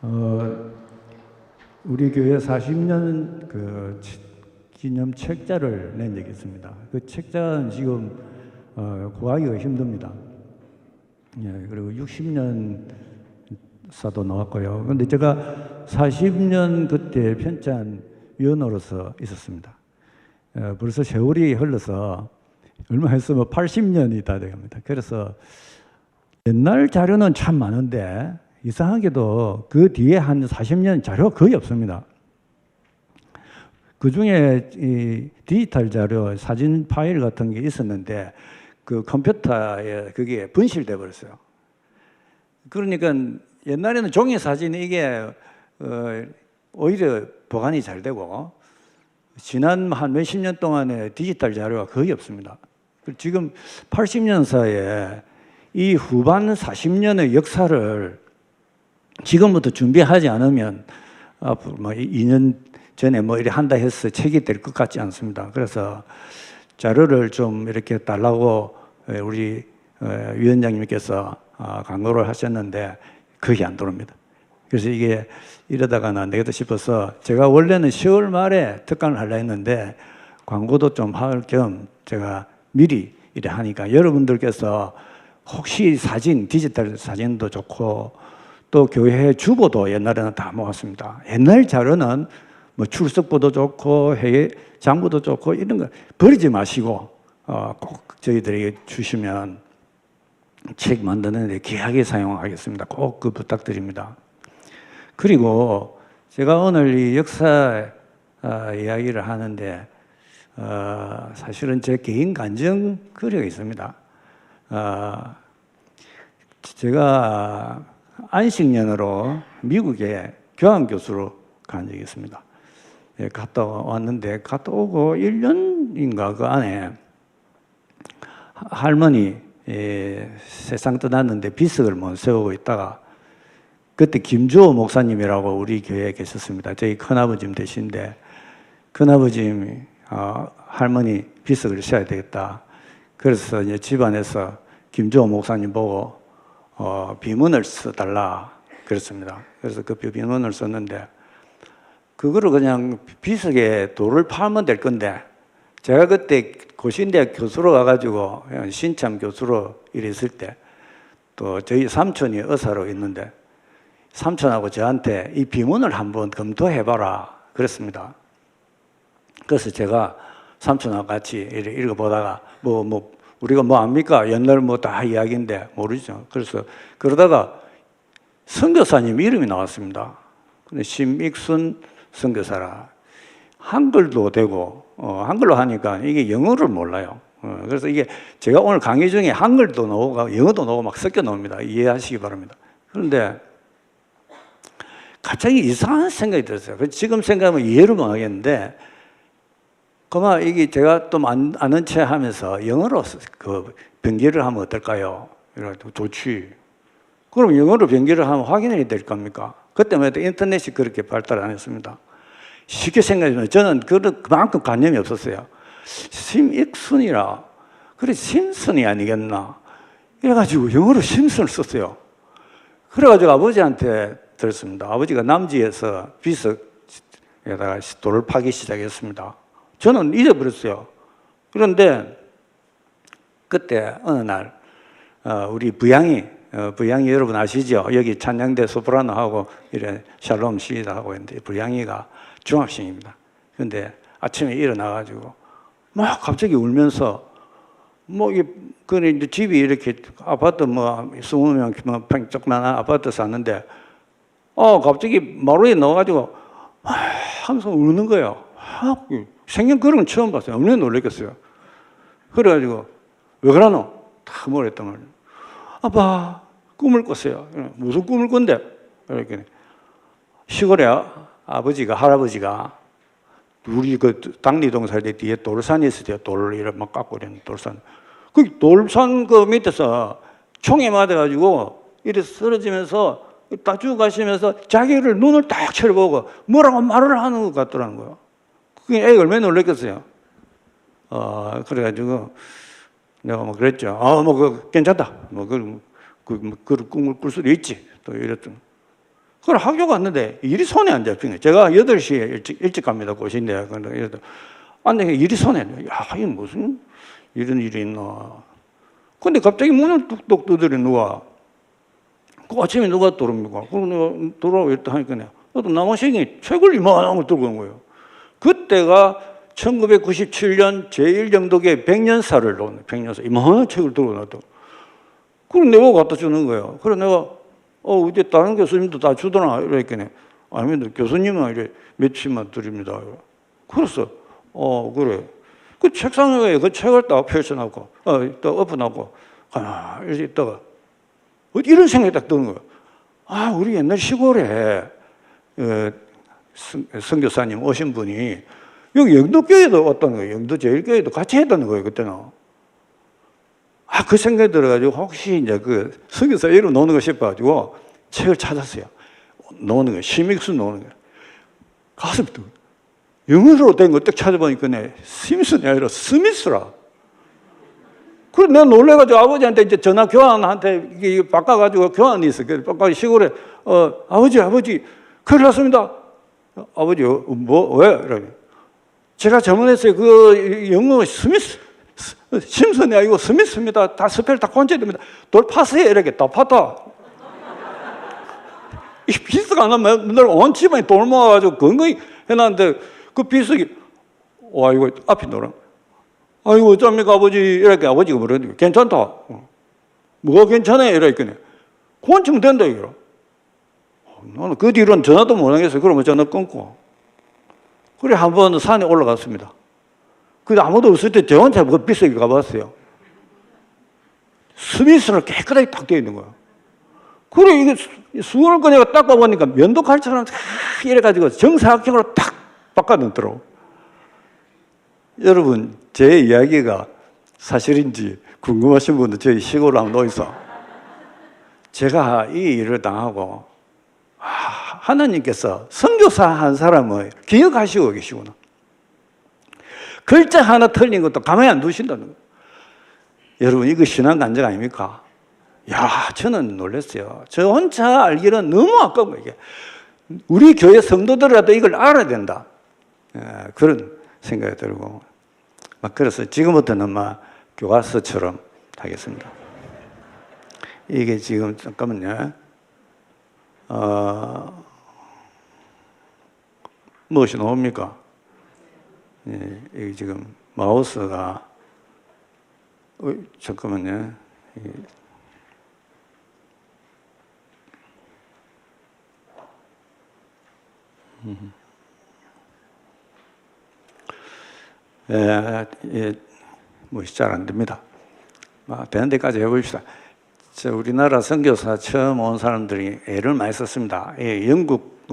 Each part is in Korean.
어, 우리 교회 40년 기념 책자를 낸 적이 있습니다. 그 책자는 지금 구하기가 힘듭니다. 예, 그리고 60년 사도 나왔고요. 그런데 제가 40년 그때 편찬 위원으로서 있었습니다. 벌써 세월이 흘러서 얼마 했으면 80년이 다 돼갑니다. 그래서 옛날 자료는 참 많은데 이상하게도 그 뒤에 한 40년 자료가 거의 없습니다. 그 중에 이 디지털 자료, 사진 파일 같은 게 있었는데 그 컴퓨터에 그게 분실돼 버렸어요. 그러니까 옛날에는 종이 사진이 이게 오히려 보관이 잘 되고 지난 한 몇십 년 동안에 디지털 자료가 거의 없습니다. 지금 80년사에 이 후반 40년의 역사를 지금부터 준비하지 않으면 앞으로 뭐 2년 전에 뭐 이렇게 한다 해서 책이 될 것 같지 않습니다. 그래서 자료를 좀 이렇게 달라고 우리 위원장님께서 강요를 하셨는데 그게 안 들어옵니다. 그래서 이게 이러다가는 안 되겠다 싶어서 제가 원래는 10월 말에 특강을 하려 했는데 광고도 좀 할 겸 제가 미리 이래 하니까 여러분들께서 혹시 사진, 디지털 사진도 좋고 또 교회 주보도 옛날에는 다 모았습니다. 옛날 자료는 뭐 출석부도 좋고 회의 장부도 좋고 이런 거 버리지 마시고 꼭 저희들에게 주시면 책 만드는데 귀하게 사용하겠습니다. 꼭 그 부탁드립니다. 그리고 제가 오늘 이 역사 이야기를 하는데 사실은 제 개인 간증 거리가 있습니다. 제가 안식년으로 미국에 교환교수로 간 적이 있습니다. 갔다 왔는데 갔다 오고 1년인가 그 안에 할머니 세상 떠났는데 비석을 못 세우고 있다가 그때 김주호 목사님이라고 우리 교회에 계셨습니다. 저희 큰아버님 되신데 큰아버님이 할머니 비석을 세워야 되겠다. 그래서 이제 집안에서 김주호 목사님 보고 비문을 써달라 그랬습니다. 그래서 그 비문을 썼는데 그거를 그냥 비석에 돌을 팔면 될 건데 제가 그때 고신대학 교수로 가가지고 신참 교수로 일했을 때 또 저희 삼촌이 의사로 있는데 삼촌하고 저한테 이 비문을 한번 검토해봐라 그랬습니다. 그래서 제가 삼촌하고 같이 읽어보다가 우리가 뭐 압니까? 옛날 뭐 다 이야기인데 모르죠. 그래서 그러다가 선교사님 이름이 나왔습니다. 근데 심익순 선교사라. 한글도 되고 한글로 하니까 이게 영어를 몰라요. 그래서 이게 제가 오늘 강의 중에 한글도 나오고 영어도 나오고 막 섞여 나옵니다. 이해하시기 바랍니다. 그런데 갑자기 이상한 생각이 들었어요. 지금 생각하면 이해를 못 하겠는데 그만 이게 제가 또 아는 체 하면서 영어로 그 변기를 하면 어떨까요? 이래가지고 좋지. 그럼 영어로 변기를 하면 확인이 될 겁니까? 그때만 해도 인터넷이 그렇게 발달 안 했습니다. 쉽게 생각하면 저는 그만큼 관념이 없었어요. 심익순이라. 그래, 심슨이 아니겠나. 이래가지고 영어로 심슨을 썼어요. 그래가지고 아버지한테 들었습니다. 아버지가 남지에서 비석에다가 돌을 파기 시작했습니다. 저는 잊어버렸어요. 그런데 그때 어느 날 우리 부양이 여러분 아시죠? 여기 찬양대 소프라노하고 이래 샬롬 시다하고 있는데 부양이가 중학생입니다. 그런데 아침에 일어나가지고 막 갑자기 울면서 집이 이렇게 아파트 20명 조그만한 아파트 샀는데 갑자기 마루에 나와가지고 항상 우는 거예요. 생전 그런 건 처음 봤어요. 얼마나 놀랐겠어요. 그래가지고 왜 그러노? 다 뭐랬단 말이에요. 아빠 꿈을 꿨어요. 무슨 꿈을 꾼대? 이렇게 시골에 아버지가 할아버지가 우리 그 당리동 살 때 뒤에 돌산이 있어요. 돌을 이렇게 막 깎고 이런 돌산. 그 돌산 그 밑에서 총에 맞아가지고 이렇게 쓰러지면서 딱 죽어가시면서 자기를 눈을 딱 쳐다보고 뭐라고 말을 하는 것 같더라는 거예요. 그게 애가 얼마나 놀랐겠어요. 그래가지고 내가 뭐 그랬죠. 괜찮다. 그런 꿈을 꿀 수도 있지. 또 이랬던. 그래 학교 갔는데 일이 손에 안 잡힌 거예요. 제가 8시에 일찍 갑니다. 고신대. 근데 일이 손에 안 잡혀요. 야, 이게 무슨 이런 일이 있나. 근데 갑자기 문을 뚝뚝 두드려 누가. 그 아침에 누가 들어옵니까? 그럼 내가 들어오고 있다 하니까 나도 남아생이 책을 이만한 걸 들고 온 거예요. 그때가 1997년 제1영독의 100년사를 놓은 100년사 이만한 책을 들고 놨다. 그럼 내가 갖다 주는 거예요. 그래 내가 이제 다른 교수님도 다 주더나 이러니까 아닙니다. 교수님은 이래 며칠만 드립니다. 그래서 그래. 그 책상에 그 책을 딱 펼쳐놓고 또 엎어놓고 이렇게 있다가 이런 생각이 딱 드는 거예요. 우리 옛날 시골에 선교사님 오신 분이 여기 영도교회도 왔다는 거예요. 영도 제1교회도 같이 했다는 거예요. 그때는. 그 생각이 들어가지고 혹시 이제 그 선교사 이름 놓는 거 싶어가지고 책을 찾았어요. 놓는 거예요. 시믹스 놓는 거예요. 가슴이 뜨거. 영어로 된 거 딱 찾아보니까 심슨이 아니라 스미스라. 그래 내가 놀래가지고 아버지한테 이제 전화 교환한테 이게 바꿔가지고 교환이 있어. 그래서 바꿔 시골에 아버지 큰일 났습니다. 아버지 왜? 이러니 제가 잘못했어요. 그 영어 심슨이 아니고 스미스입니다. 다 스펠 다 곤쳐야 됩니다. 돌 파세요. 이렇게 다 파다. 이 비스가 안 하면 늘 온 집안이 돌 모아가지고 건강히 해놨는데 그 비석이 이거 앞이 노랑. 이거 어쩝니까 아버지? 이렇게 아버지가 뭐라는데 괜찮다. 뭐가 괜찮아요? 이러니까 곤치면 된다 이거. 나는 그 뒤로는 전화도 못 하겠어요. 그러면 전화 끊고. 그래 한 번 산에 올라갔습니다. 근데 아무도 없을 때 제 혼자 그 비석이 가봤어요. 스미스로 깨끗하게 딱 되어 있는 거야. 그래 이게 수건을 꺼내고 닦아보니까 면도칼처럼 이래가지고 정사각형으로 딱 바꿔놓더라고. 여러분 제 이야기가 사실인지 궁금하신 분들 저희 시골로 한번 오이소. 제가 이 일을 당하고 하나님께서 선교사 한 사람을 기억하시고 계시구나. 글자 하나 틀린 것도 가만히 안 두신다는 거예요. 여러분 이거 신앙 간증 아닙니까? 저는 놀랐어요. 저 혼자 알기는 너무 아까운 거예요. 우리 교회 성도들이라도 이걸 알아야 된다. 그런 생각이 들고 그래서 지금부터는 교과서처럼 하겠습니다. 이게 지금 잠깐만요. 무엇이 나옵니까? 이게 지금 마우스가 잠깐만요. 무엇이 잘 안 됩니다. 되는 데까지 해봅시다. 우리나라 선교사 처음 온 사람들이 애를 많이 썼습니다. 영국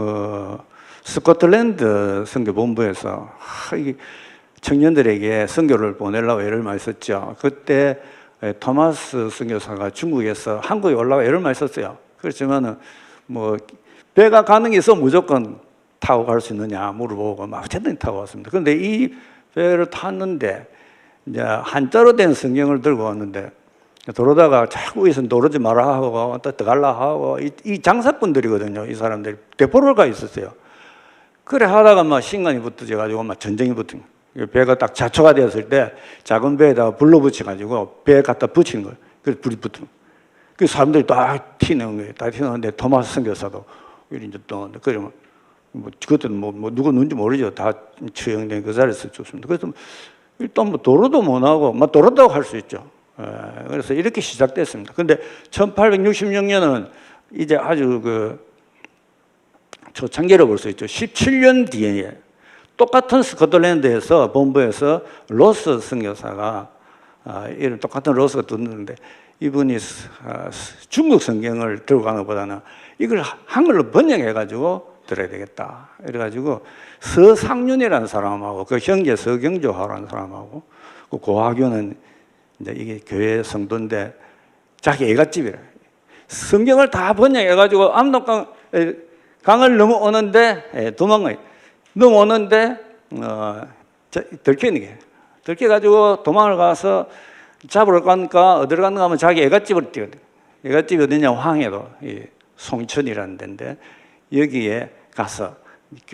스코틀랜드 선교본부에서 청년들에게 선교를 보내려고 애를 많이 썼죠. 그때 토마스 선교사가 중국에서 한국에 올라와 애를 많이 썼어요. 그렇지만은 배가 가는 게 있어 무조건 타고 갈 수 있느냐 물어보고 어쨌든 타고 왔습니다. 그런데 이 배를 탔는데 이제 한자로 된 성경을 들고 왔는데 도로다가 자꾸 위에서 노르지 마라 하고 또 들어갈라 하고 이 장사꾼들이거든요. 이 사람들이 대포를 가 있었어요. 그래 하다가 신간이 붙어져가지고 전쟁이 붙은 거예요. 배가 딱 자초가 되었을 때 작은 배에다가 불로 붙여가지고 배에 갖다 붙인 거예요. 그래서 불이 붙은 거예요. 그 사람들이 딱 튀는 거예요. 딱 튀는데 토마스 선교사도 이제 또 그러면 그때는 누가 누군지 모르죠. 다 처형된 그 자리에서 죽습니다. 그래서 일단 도로도 못 하고 도로다고 할 수 있죠. 그래서 이렇게 시작됐습니다. 근데 1866년은 이제 아주 초창기로 볼 수 있죠. 17년 뒤에 똑같은 스코틀랜드에서 본부에서 로스 선교사가 이런 똑같은 로스가 떴는데 이분이 중국 성경을 들고 가는 것보다는 이걸 한글로 번역해가지고 들어야 되겠다. 이래가지고 서상윤이라는 사람하고 그 형제 서경조하라는 사람하고 그 고학교는 이제 이게 교회 성도인데 자기 애갓집이라 성경을 다 번역해가지고 압록강 강을 넘어오는데 도망가요. 넘어오는데 들키는 게 들켜가지고 도망을 가서 잡으러 가니까 어디로 갔는가 하면 자기 애갓집으로 뛰거든요. 애갓집이 어디냐 황해도 송천이라는 데인데 여기에 가서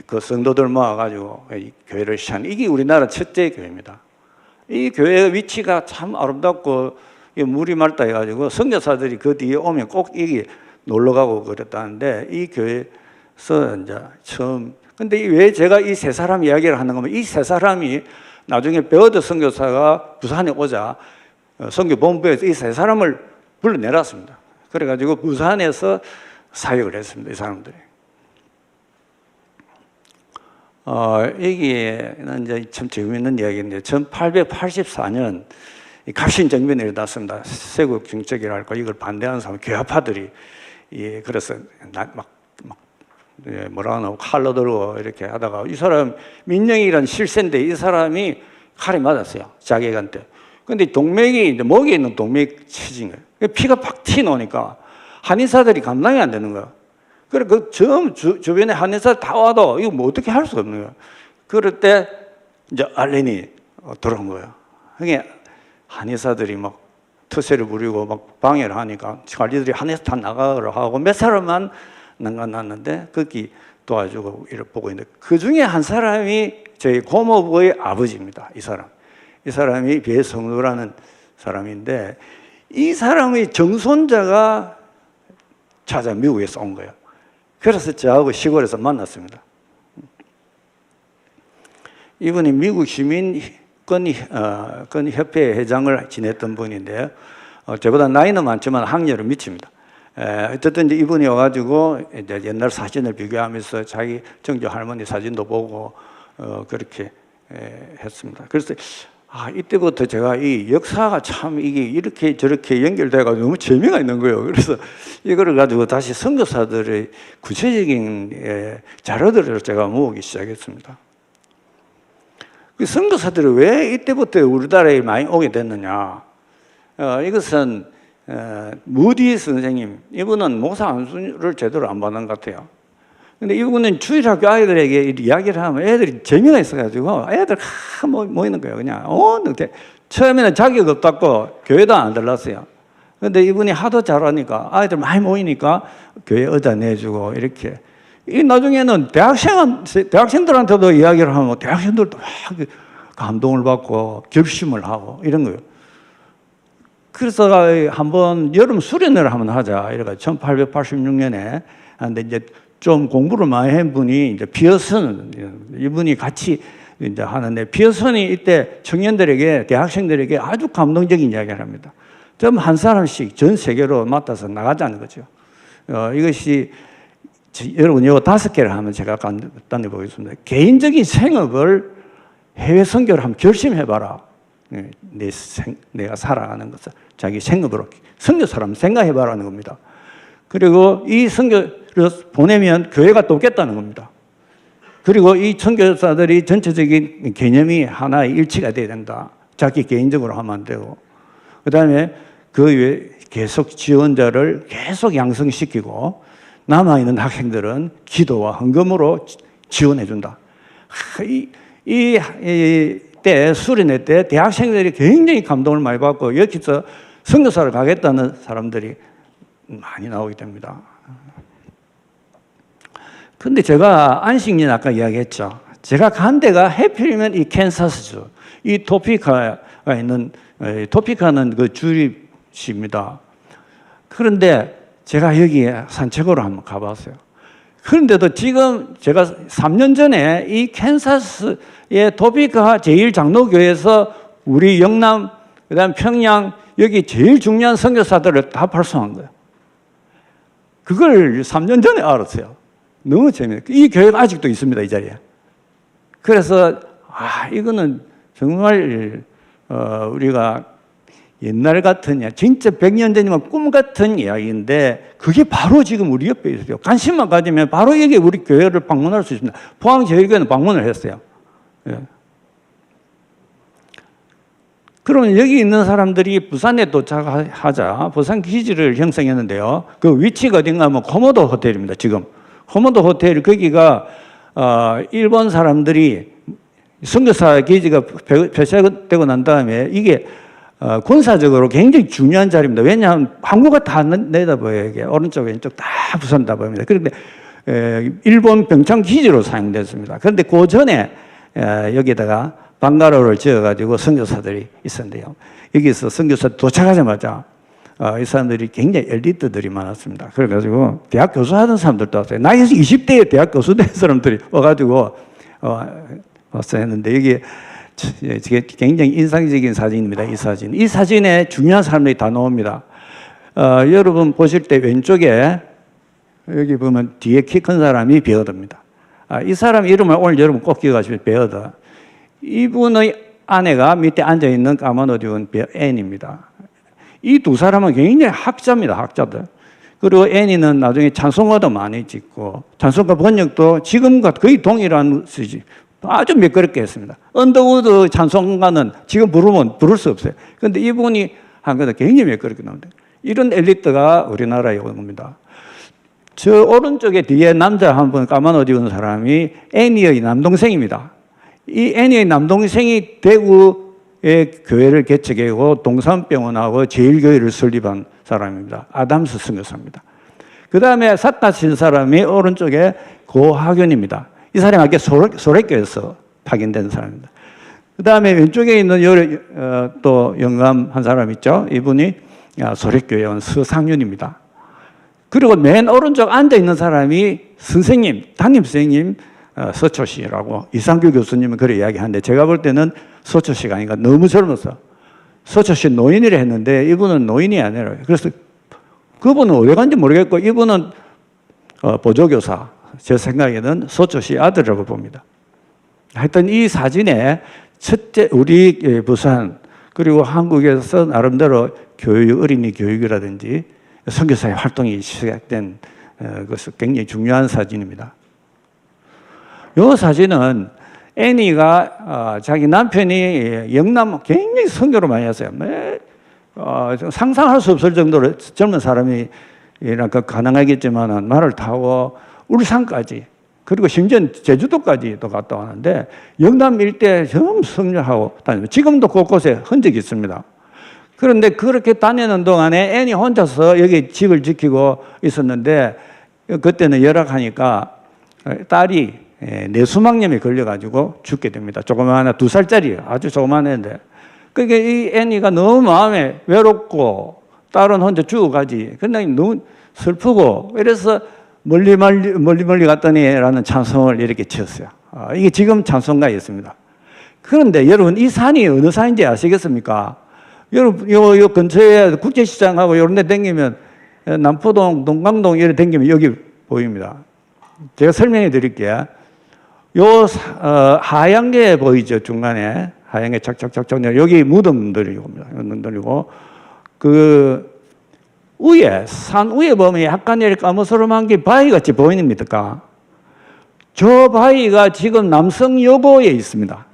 그 성도들 모아가지고 교회를 시작한 이게 우리나라 첫째 교회입니다. 이 교회의 위치가 참 아름답고 물이 맑다 해가지고 선교사들이 그 뒤에 오면 꼭 여기 놀러 가고 그랬다는데 이 교회에서 이제 처음. 근데 왜 제가 이 세 사람 이야기를 하는 거면 이 세 사람이 나중에 베어드 선교사가 부산에 오자 선교본부에서 이 세 사람을 불러내놨습니다. 그래가지고 부산에서 사역을 했습니다. 이 사람들이. 여기에는 이제 참 재미있는 이야기인데 1884년 갑신정변이 일어났습니다. 세국 정책이랄까 이걸 반대하는 사람 교회파들이 그래서 뭐라 하나 칼로 들고 이렇게 하다가 이 사람 민영이라는 실세인데 이 사람이 칼에 맞았어요. 자객한테. 근데 동맥이 이제 목에 있는 동맥 치진 거예요. 피가 팍 튀어나오니까 한의사들이 감당이 안 되는 거예요. 그래 그 주변에 한의사 다 와도 이거 뭐 어떻게 할 수가 없는 거예요. 그럴 때 이제 알렌이 들어온 거예요. 그게 한의사들이 막 터세를 부리고 막 방해를 하니까 관리들이 한의사 다 나가라 하고 몇 사람만 남겨놨는데 거기 도와주고 이를 보고 있는데 그 중에 한 사람이 저희 고모부의 아버지입니다. 이 사람이 배성루라는 사람인데 이 사람의 정손자가 찾아 미국에서 온 거예요. 그래서 저하고 시골에서 만났습니다. 이분이 미국 시민권협회 회장을 지냈던 분인데요. 저보다 나이는 많지만 학력은 미칩니다. 어쨌든 이제 이분이 와가지고 이제 옛날 사진을 비교하면서 자기 정조 할머니 사진도 보고 그렇게 했습니다. 그래서 이때부터 제가 이 역사가 참 이게 이렇게 저렇게 연결돼가지고 너무 재미가 있는 거예요. 그래서 이거를 가지고 다시 선교사들의 구체적인 자료들을 제가 모으기 시작했습니다. 그 선교사들이 왜 이때부터 우리나라에 많이 오게 됐느냐? 이것은 무디 선생님, 이분은 목사 안수를 제대로 안 받는 것 같아요. 근데 이분은 주일학교 아이들에게 이야기를 하면 애들이 재미가 있어가지고 애들 모이는 거예요. 그냥 처음에는 자격 없다고 교회도 안 들렀어요. 근데 이분이 하도 잘하니까 아이들 많이 모이니까 교회 의자 내주고 이렇게. 이 나중에는 대학생들한테도 이야기를 하면 대학생들도 막 감동을 받고 결심을 하고 이런 거예요. 그래서 한번 여름 수련회를 한번 하자. 이래가지고 1886년에 근데 이제 좀 공부를 많이 한 분이 이제 피어슨 이분이 같이 이제 하는데 피어슨이 이때 청년들에게 대학생들에게 아주 감동적인 이야기를 합니다. 좀 한 사람씩 전 세계로 맡아서 나가자는 거죠. 이것이 여러분 요 5개를 하면 제가 간단히 보겠습니다. 개인적인 생업을 해외 선교를 한번 결심해봐라. 내가 살아가는 것을 자기 생업으로 선교사람 생각해봐라는 겁니다. 그리고 이 선교를 보내면 교회가 또 오겠다는 겁니다. 그리고 이 선교사들이 전체적인 개념이 하나의 일치가 돼야 된다. 자기 개인적으로 하면 안 되고. 그 다음에 그 외에 계속 지원자를 계속 양성시키고 남아있는 학생들은 기도와 헌금으로 지원해준다. 때 수련회 때 대학생들이 굉장히 감동을 많이 받고 여기서 선교사를 가겠다는 사람들이 많이 나오게 됩니다. 근데 제가 안식년 아까 이야기했죠. 제가 간 데가 해필이면 이 캔사스주, 이 토피카가 있는 토피카는 그 주립시입니다. 그런데 제가 여기에 산책으로 한번 가봤어요. 그런데도 지금 제가 3년 전에 이 캔사스의 토피카 제1장로교회에서 우리 영남, 그 다음 평양, 여기 제일 중요한 선교사들을 다 발송한 거예요. 그걸 3년 전에 알았어요. 너무 재미있어요. 이 교회가 아직도 있습니다, 이 자리에. 그래서, 이거는 정말, 우리가 옛날 같은, 진짜 100년 전이면 꿈 같은 이야기인데, 그게 바로 지금 우리 옆에 있어요. 관심만 가지면 바로 여기 우리 교회를 방문할 수 있습니다. 포항제일교회는 방문을 했어요. 예. 그러면 여기 있는 사람들이 부산에 도착하자 부산 기지를 형성했는데요. 그 위치가 어딘가 하면 코모도 호텔입니다, 지금. 코모도 호텔, 거기가, 일본 사람들이 선교사 기지가 폐쇄되고 난 다음에 이게 군사적으로 굉장히 중요한 자리입니다. 왜냐하면 항구가 다 내다보여요. 이게 오른쪽 왼쪽 다 부산다 보입니다. 그런데 일본 병창 기지로 사용됐습니다. 그런데 그 전에 여기다가 방가로를 지어가지고 선교사들이 있었는데요. 여기서 선교사 도착하자마자 이 사람들이 굉장히 엘리트들이 많았습니다. 그래가지고 대학 교수 하던 사람들도 왔어요. 나이 20대에 대학 교수 된 사람들이 와가지고 왔어 했는데 여기 굉장히 인상적인 사진입니다. 이 사진. 이 사진에 중요한 사람들이 다 나옵니다. 여러분 보실 때 왼쪽에 여기 보면 뒤에 키 큰 사람이 베어드입니다. 이 사람 이름을 오늘 여러분 꼭 기억하시면 베어드. 이분의 아내가 밑에 앉아있는 까만 옷 입은 앤입니다. 이 두 사람은 굉장히 학자입니다. 학자들. 그리고 애니는 나중에 찬송가도 많이 짓고 찬송가 번역도 지금과 거의 동일한 수지 아주 매끄럽게 했습니다. 언더우드 찬송가는 지금 부르면 부를 수 없어요. 그런데 이분이 한 것도 굉장히 매끄럽게 나옵니다. 이런 엘리트가 우리나라에 온 겁니다. 저 오른쪽에 뒤에 남자 한 분 까만 옷 입은 사람이 애니의 남동생입니다. 이 애니의 남동생이 대구의 교회를 개척하고 동산병원하고 제일교회를 설립한 사람입니다. 아담스 선교사입니다. 그 다음에 사타 친 사람이 오른쪽에 고학연입니다. 이 사람이 아까 소래교에서 파견된 사람입니다. 그 다음에 왼쪽에 있는 또 영감 한 사람 있죠. 이분이 소래교회 온 서상윤입니다. 그리고 맨 오른쪽 앉아있는 사람이 선생님, 담임 선생님 서초 씨라고 이상규 교수님은 그렇게 이야기하는데 제가 볼 때는 서초 씨가 아니라 너무 젊었어. 서초 씨 노인이라 했는데 이분은 노인이 아니라 그래서 그분은 어디 간지 모르겠고 이분은 보조교사 제 생각에는 서초 씨 아들이라고 봅니다. 하여튼 이 사진에 첫째 우리 부산 그리고 한국에서 나름대로 교육 어린이 교육이라든지 선교사의 활동이 시작된 것은 굉장히 중요한 사진입니다. 이 사진은 애니가 자기 남편이 영남 굉장히 선교를 많이 했어요. 상상할 수 없을 정도로 젊은 사람이 가능하겠지만 말을 타고 울산까지 그리고 심지어 제주도까지도 갔다 왔는데 영남 일대 전부 선교하고 다니고 지금도 곳곳에 흔적이 있습니다. 그런데 그렇게 다니는 동안에 애니 혼자서 여기 집을 지키고 있었는데 그때는 열악하니까 딸이 뇌수막염에 걸려가지고 죽게 됩니다. 조그마한 2살짜리 아주 조그만 애인데 그러니까 이 애니가 너무 마음에 외롭고 딸은 혼자 죽어가지. 근데 너무 슬프고 이래서 멀리 갔더니라는 찬송을 이렇게 지었어요. 이게 지금 찬송가였습니다. 그런데 여러분 이 산이 어느 산인지 아시겠습니까? 여러분 요 근처에 국제시장하고 이런 데 다니면 남포동, 동강동 이렇게 다니면 여기 보입니다. 제가 설명해 드릴게요. 요 하얀 게 보이죠? 중간에 하얀 게 착착착착 여기 무덤들이고 그 위에 산 위에 보면 약간 이렇게 까무스름한 게 바위같이 보입니까? 저 바위가 지금 남성여고에 있습니다.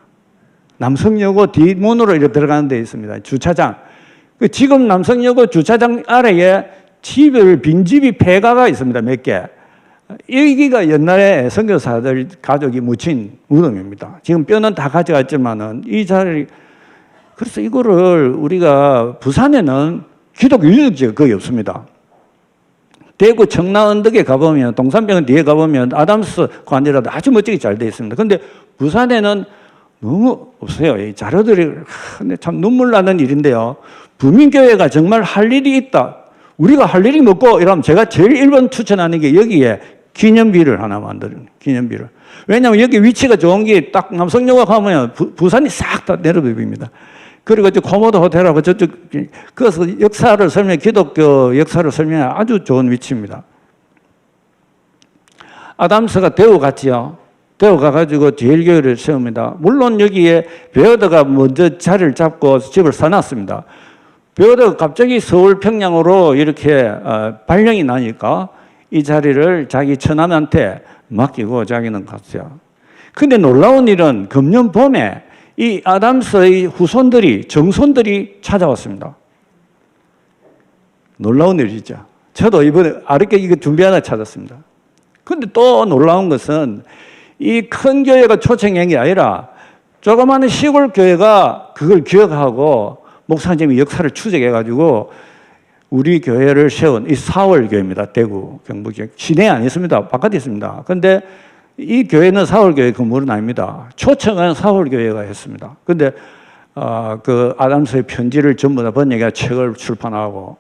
남성여고 뒷문으로 이렇게 들어가는 데 있습니다. 주차장. 지금 남성여고 주차장 아래에 빈집이 폐가가 있습니다. 몇 개. 여기가 옛날에 선교사들 가족이 묻힌 무덤입니다. 지금 뼈는 다 가져갔지만은 이 자리 그래서 이거를 우리가 부산에는 기독교 유적지가 거의 없습니다. 대구 청라 언덕에 가보면 동산병원 뒤에 가보면 아담스 관이라도 아주 멋지게 잘 되어 있습니다. 그런데 부산에는 너무 없어요. 이 자료들이 참 눈물 나는 일인데요. 부민교회가 정말 할 일이 있다. 우리가 할 일이 뭐고 이러면 제가 제일 1번 추천하는 게 여기에 기념비를 하나 만드는 기념비를. 왜냐하면 여기 위치가 좋은 게 딱 남성여고 가면 부산이 싹 다 내려보입니다. 그리고 코모도 호텔하고 저쪽 그래서 기독교 역사를 설명해 아주 좋은 위치입니다. 아담스가 대우 갔지요. 대우 가가지고 제일교회를 세웁니다. 물론 여기에 베어드가 먼저 자리를 잡고 집을 사놨습니다. 베어드가 갑자기 서울 평양으로 이렇게 발령이 나니까 이 자리를 자기 처남한테 맡기고 자기는 갔어요. 근데 놀라운 일은 금년 봄에 이 아담스의 후손들이 정손들이 찾아왔습니다. 놀라운 일이죠. 저도 이번에 아르게 이거 준비하나 찾았습니다. 근데 또 놀라운 것은 이 큰 교회가 초청한 게 아니라 조그마한 시골 교회가 그걸 기억하고 목사님이 역사를 추적해가지고 우리 교회를 세운 이 사월교회입니다. 대구, 경북 지역. 시내에 안 있습니다. 바깥에 있습니다. 그런데 이 교회는 사월교회 건물은 아닙니다. 초청은 사월교회가 했습니다. 그런데 그 아담스의 편지를 전부 다 번역해 책을 출판하고,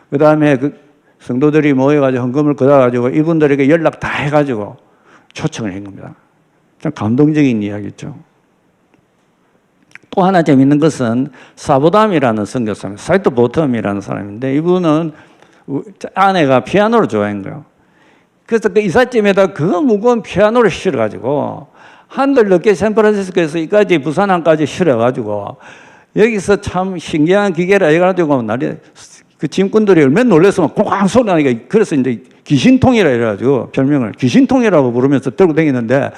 그 다음에 그 성도들이 모여가지고 헌금을 걷어가지고 이분들에게 연락 다 해가지고 초청을 한 겁니다. 참 감동적인 이야기죠. 또 하나 재밌는 것은 사보담이라는 선교사입니다. 사이트 보텀이라는 사람인데, 이분은 아내가 피아노를 좋아하는 거예요. 그래서 그 이삿짐에다 그 무거운 피아노를 실어가지고 한들 늦게 샌프란시스코에서 이까지 부산항까지 실어가지고 여기서 참 신기한 기계라 해가지고 날이 그 짐꾼들이 얼마나 놀랐으면 꽝 소리 나니까, 그래서 이제 귀신통이라 해가지고 별명을 귀신통이라고 부르면서 들고 다니는데,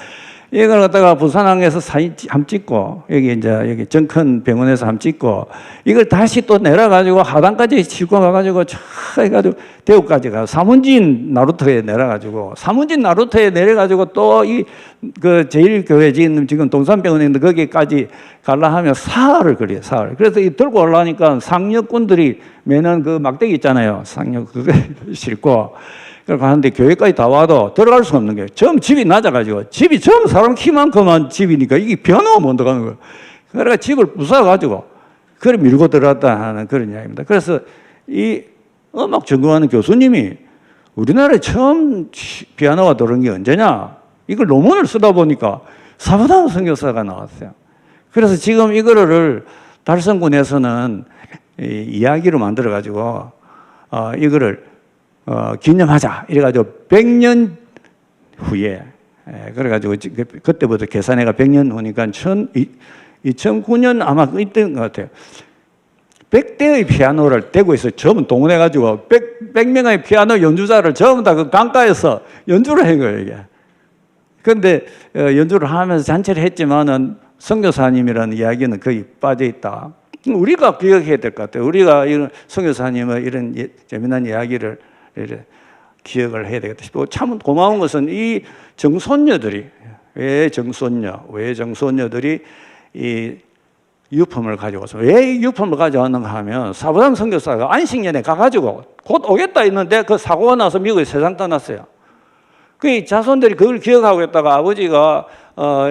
이걸 갖다가 부산항에서 사진 함 찍고, 여기 정큰 병원에서 함 찍고, 이걸 다시 또 내려가지고 하단까지 싣고 가가지고 차 해가지고 대구까지 가서 사문진 나루터에 내려가지고, 사문진 나루터에 내려가지고 또 그 제일교회 지금 동산병원에 있는데 거기까지 가려 하면 사흘을 걸려요, 사흘. 그래서 이 들고 올라오니까 상력꾼들이 매는 그 막대기 있잖아요. 상력 그거 싣고. 가는데 교회까지 다 와도 들어갈 수가 없는 거예요. 처음 집이 낮아가지고, 집이 처음 사람 키만큼만 집이니까 이게 변화가 못 들어가는 거예요. 그러니까 집을 부숴가지고 그걸 밀고 들어갔다 하는 그런 이야기입니다. 그래서 이 음악 전공하는 교수님이 우리나라에 처음 피아노가 들어온 게 언제냐? 이걸 논문을 쓰다 보니까 사보담 선교사가 나왔어요. 그래서 지금 이거를 달성군에서는 이야기로 만들어가지고 이거를 기념하자 이래가지고 100년 후에, 그래가지고 그때부터 계산해가 100년 후니까 2009년 아마 이때인 것 같아요. 100대의 피아노를 대구에서 전부 동원해가지고 100명의 피아노 연주자를 전부 다 그 강가에서 연주를 한 거예요, 이게. 그런데 연주를 하면서 잔치를 했지만은 선교사님이라는 이야기는 거의 빠져 있다. 우리가 기억해야 될 것 같아요. 우리가 이런 선교사님의 이런 재미난 이야기를 기억을 해야 되겠다 싶고, 참 고마운 것은 이 정손녀들이, 외정손녀들이 이 유품을 가져와서, 왜 이 유품을 가져왔는가 하면, 사보담 선교사가 안식년에 가가지고 곧 오겠다 했는데 그 사고가 나서 미국에 세상 떠났어요. 그 자손들이 그걸 기억하고 있다가 아버지가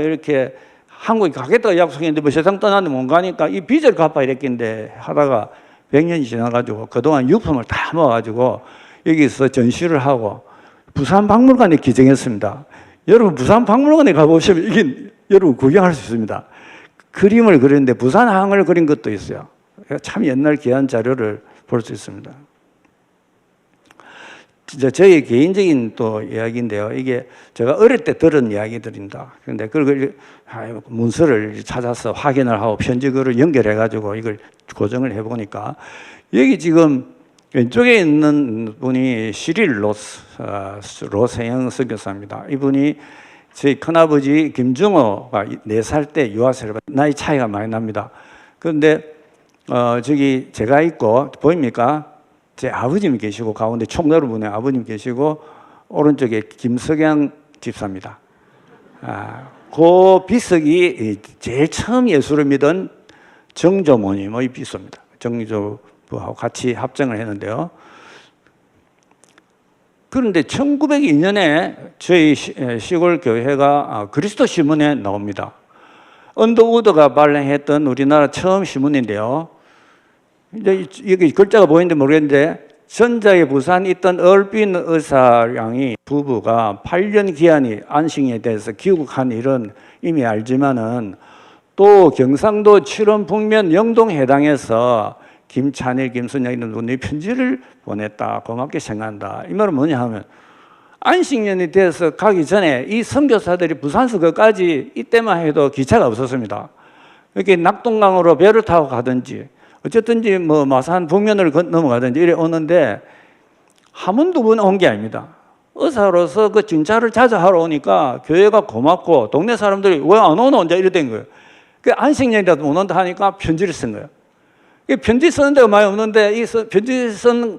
이렇게 한국에 가겠다고 약속했는데 뭐 세상 떠났는데 못 가니까 이 빚을 갚아 이랬긴데 하다가 100년이 지나가지고 그동안 유품을 다 모아가지고 여기서 전시를 하고 부산박물관에 기증했습니다. 여러분 부산 박물관에 가보시면 이게 여러분 구경할 수 있습니다. 그림을 그렸는데 부산항을 그린 것도 있어요. 참 옛날 귀한 자료를 볼 수 있습니다. 진짜 저의 개인적인 또 이야기인데요. 이게 제가 어릴 때 들은 이야기들입니다. 그런데 그걸 문서를 찾아서 확인을 하고 편지글을 연결해가지고 이걸 고정을 해보니까, 여기 지금 왼쪽에 있는 분이 시릴 로세영 선교사입니다. 이분이 저희 큰아버지 김중호가 4살 때 유아세를 나이 차이가 많이 납니다. 그런데 저기 제가 있고 보입니까? 제 아버님이 계시고 가운데 총여러분의 아버님 계시고 오른쪽에 김석양 집사입니다. 그 비석이 제일 처음 예수를 믿은 정조모님의 비서입니다. 정조부하고 같이 합정을 했는데요. 그런데 1902년에 저희 시골 교회가 그리스도 신문에 나옵니다. 언더우드가 발행했던 우리나라 처음 신문인데요. 이제 여기 글자가 보이는지 모르겠는데, 전자의 부산에 있던 얼빈 의사양이 부부가 8년 기한이 안식에 대해서 귀국한 일은 이미 알지만은, 또 경상도 칠원 북면 영동해당에서 김찬일, 김순영 이런 분이 편지를 보냈다. 고맙게 생각한다. 이 말은 뭐냐 하면, 안식년이 돼서 가기 전에 이 선교사들이 부산서 거기까지 이때만 해도 기차가 없었습니다. 이렇게 낙동강으로 배를 타고 가든지 어쨌든지 뭐 마산 북면을 넘어가든지 이래 오는데 한 번, 두 번 온 게 아닙니다. 의사로서 그 진찰을 자주 하러 오니까 교회가 고맙고 동네 사람들이 왜 안 오노? 이제 이래 된 거예요. 그 안식년이라도 못 온다 하니까 편지를 쓴 거예요. 편지 쓰는 데가 많이 없는데 이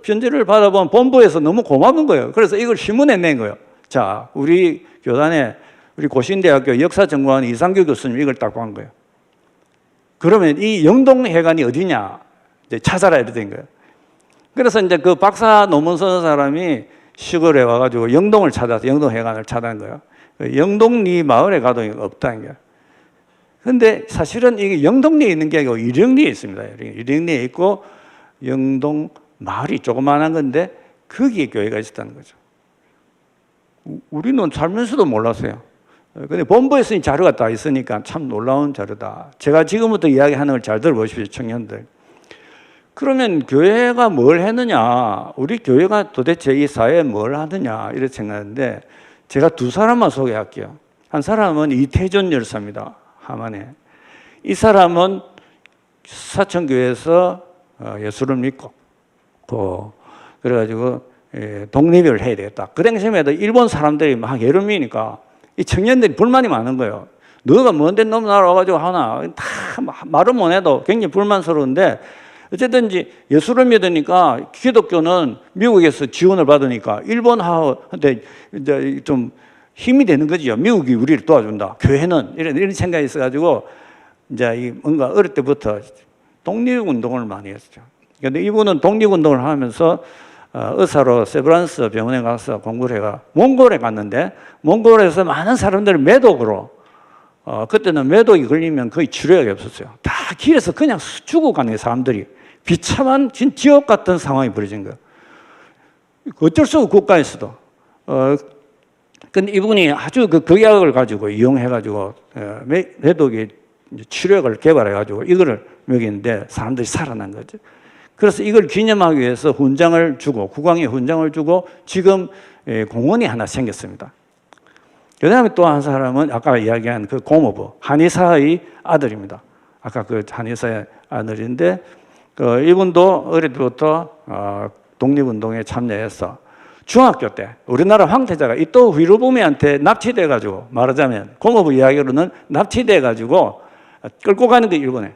편지를 받아본 본부에서 너무 고마운 거예요. 그래서 이걸 신문에 낸 거예요. 자, 우리 교단에 우리 고신대학교 역사전공하는 이상규 교수님 이걸 딱 한 거예요. 그러면 이 영동회관이 어디냐? 이제 찾아라 이렇게 된 거예요. 그래서 이제 그 박사 논문 쓰는 사람이 시골에 와가지고 영동을 찾아서 영동해관을 찾아낸 거예요. 영동리 마을에 가도 없다는 거예요. 근데 사실은 이게 영동리에 있는 게 아니고 일영리에 있습니다. 일영리에 있고 영동 마을이 조그만한 건데 거기에 교회가 있었다는 거죠. 우리는 살면서도 몰랐어요. 근데 본부에서 이 자료가 다 있으니까 참 놀라운 자료다. 제가 지금부터 이야기하는 걸 잘 들어보십시오, 청년들. 그러면 교회가 뭘 했느냐? 우리 교회가 도대체 이 사회에 뭘 하느냐? 이렇게 생각하는데 제가 두 사람만 소개할게요. 한 사람은 이태준 열사입니다. 하만에. 이 사람은 사천교회에서 예수를 믿고 그래가지고 독립을 해야 되겠다. 그 당시에도 일본 사람들이 막 예루미니까 이 청년들이 불만이 많은 거예요. 너가 뭔데 너무 나와가지고 하나. 다 말은 못해도 굉장히 불만스러운데 어쨌든지 예수를 믿으니까 기독교는 미국에서 지원을 받으니까 일본한테 이제 좀 힘이 되는 거지요. 미국이 우리를 도와준다. 교회는 이런 생각이 있어가지고 이제 뭔가 어릴 때부터 독립운동을 많이 했죠. 그런데 이분은 독립운동을 하면서 의사로 세브란스 병원에 가서 공부를 해가 몽골에 갔는데 몽골에서 많은 사람들을 매독으로 그때는 매독이 걸리면 거의 치료약이 없었어요. 다 길에서 그냥 죽어가는 사람들이 비참한 지옥 같은 상황이 벌어진 거예요. 어쩔 수 없고 국가에서도. 근데 이분이 아주 그 약을 가지고 이용해가지고 매독이 치료약을 개발해가지고 이거를 먹이는데 사람들이 살아난 거죠. 그래서 이걸 기념하기 위해서 훈장을 주고 국왕이 훈장을 주고 지금 공원이 하나 생겼습니다. 그 다음에 또 한 사람은 아까 이야기한 그 고모부 한의사의 아들입니다. 아까 그 한의사의 아들인데 이분도 어릴 때부터 독립운동에 참여해서 중학교 때 우리나라 황태자가 이토 히로부미한테 납치돼가지고 말하자면 고모부 이야기로는 납치돼가지고 끌고 가는데 일본에.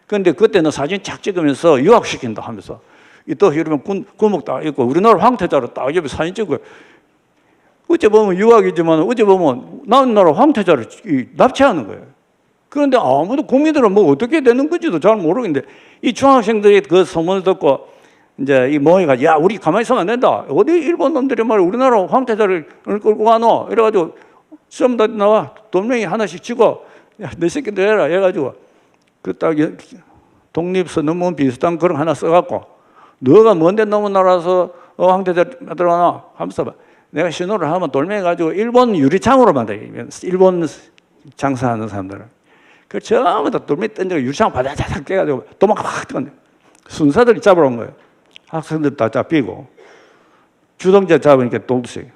그런데 그때는 사진 착 찍으면서 유학시킨다 하면서 이토 히로부미 군복 딱 입고 우리나라 황태자로 딱 옆에 사진 찍고 어째 보면 유학이지만 어째 보면 나라 황태자를 납치하는 거예요. 그런데 아무도 국민들은 뭐 어떻게 되는 건지도 잘 모르겠는데 이 중학생들이 그 소문을 듣고 이제 이 모이가 야 우리 가만히 있으면 안 된다. 어디 일본 놈들이 말 우리나라 황태자를 끌고 가노? 이래가지고 좀 더 나와 돌멩이 하나씩 치고 야 내 새끼들 해라 해가지고 그 딱 독립선언문 비슷한 그런 하나 써갖고 너가 뭔데 너무 나라서 황태자 들어가나 하면서 내가 신호를 하면 돌멩이 가지고 일본 유리창으로 만들어. 일본 장사하는 사람들은. 그 전부 다 돌멩이 던지고 유리창 바다다닥 깨가지고 도망가 막 뛰었네. 순사들이 잡으러 온 거예요. 학생들 다 잡히고 주동자 잡으니까 동숙이.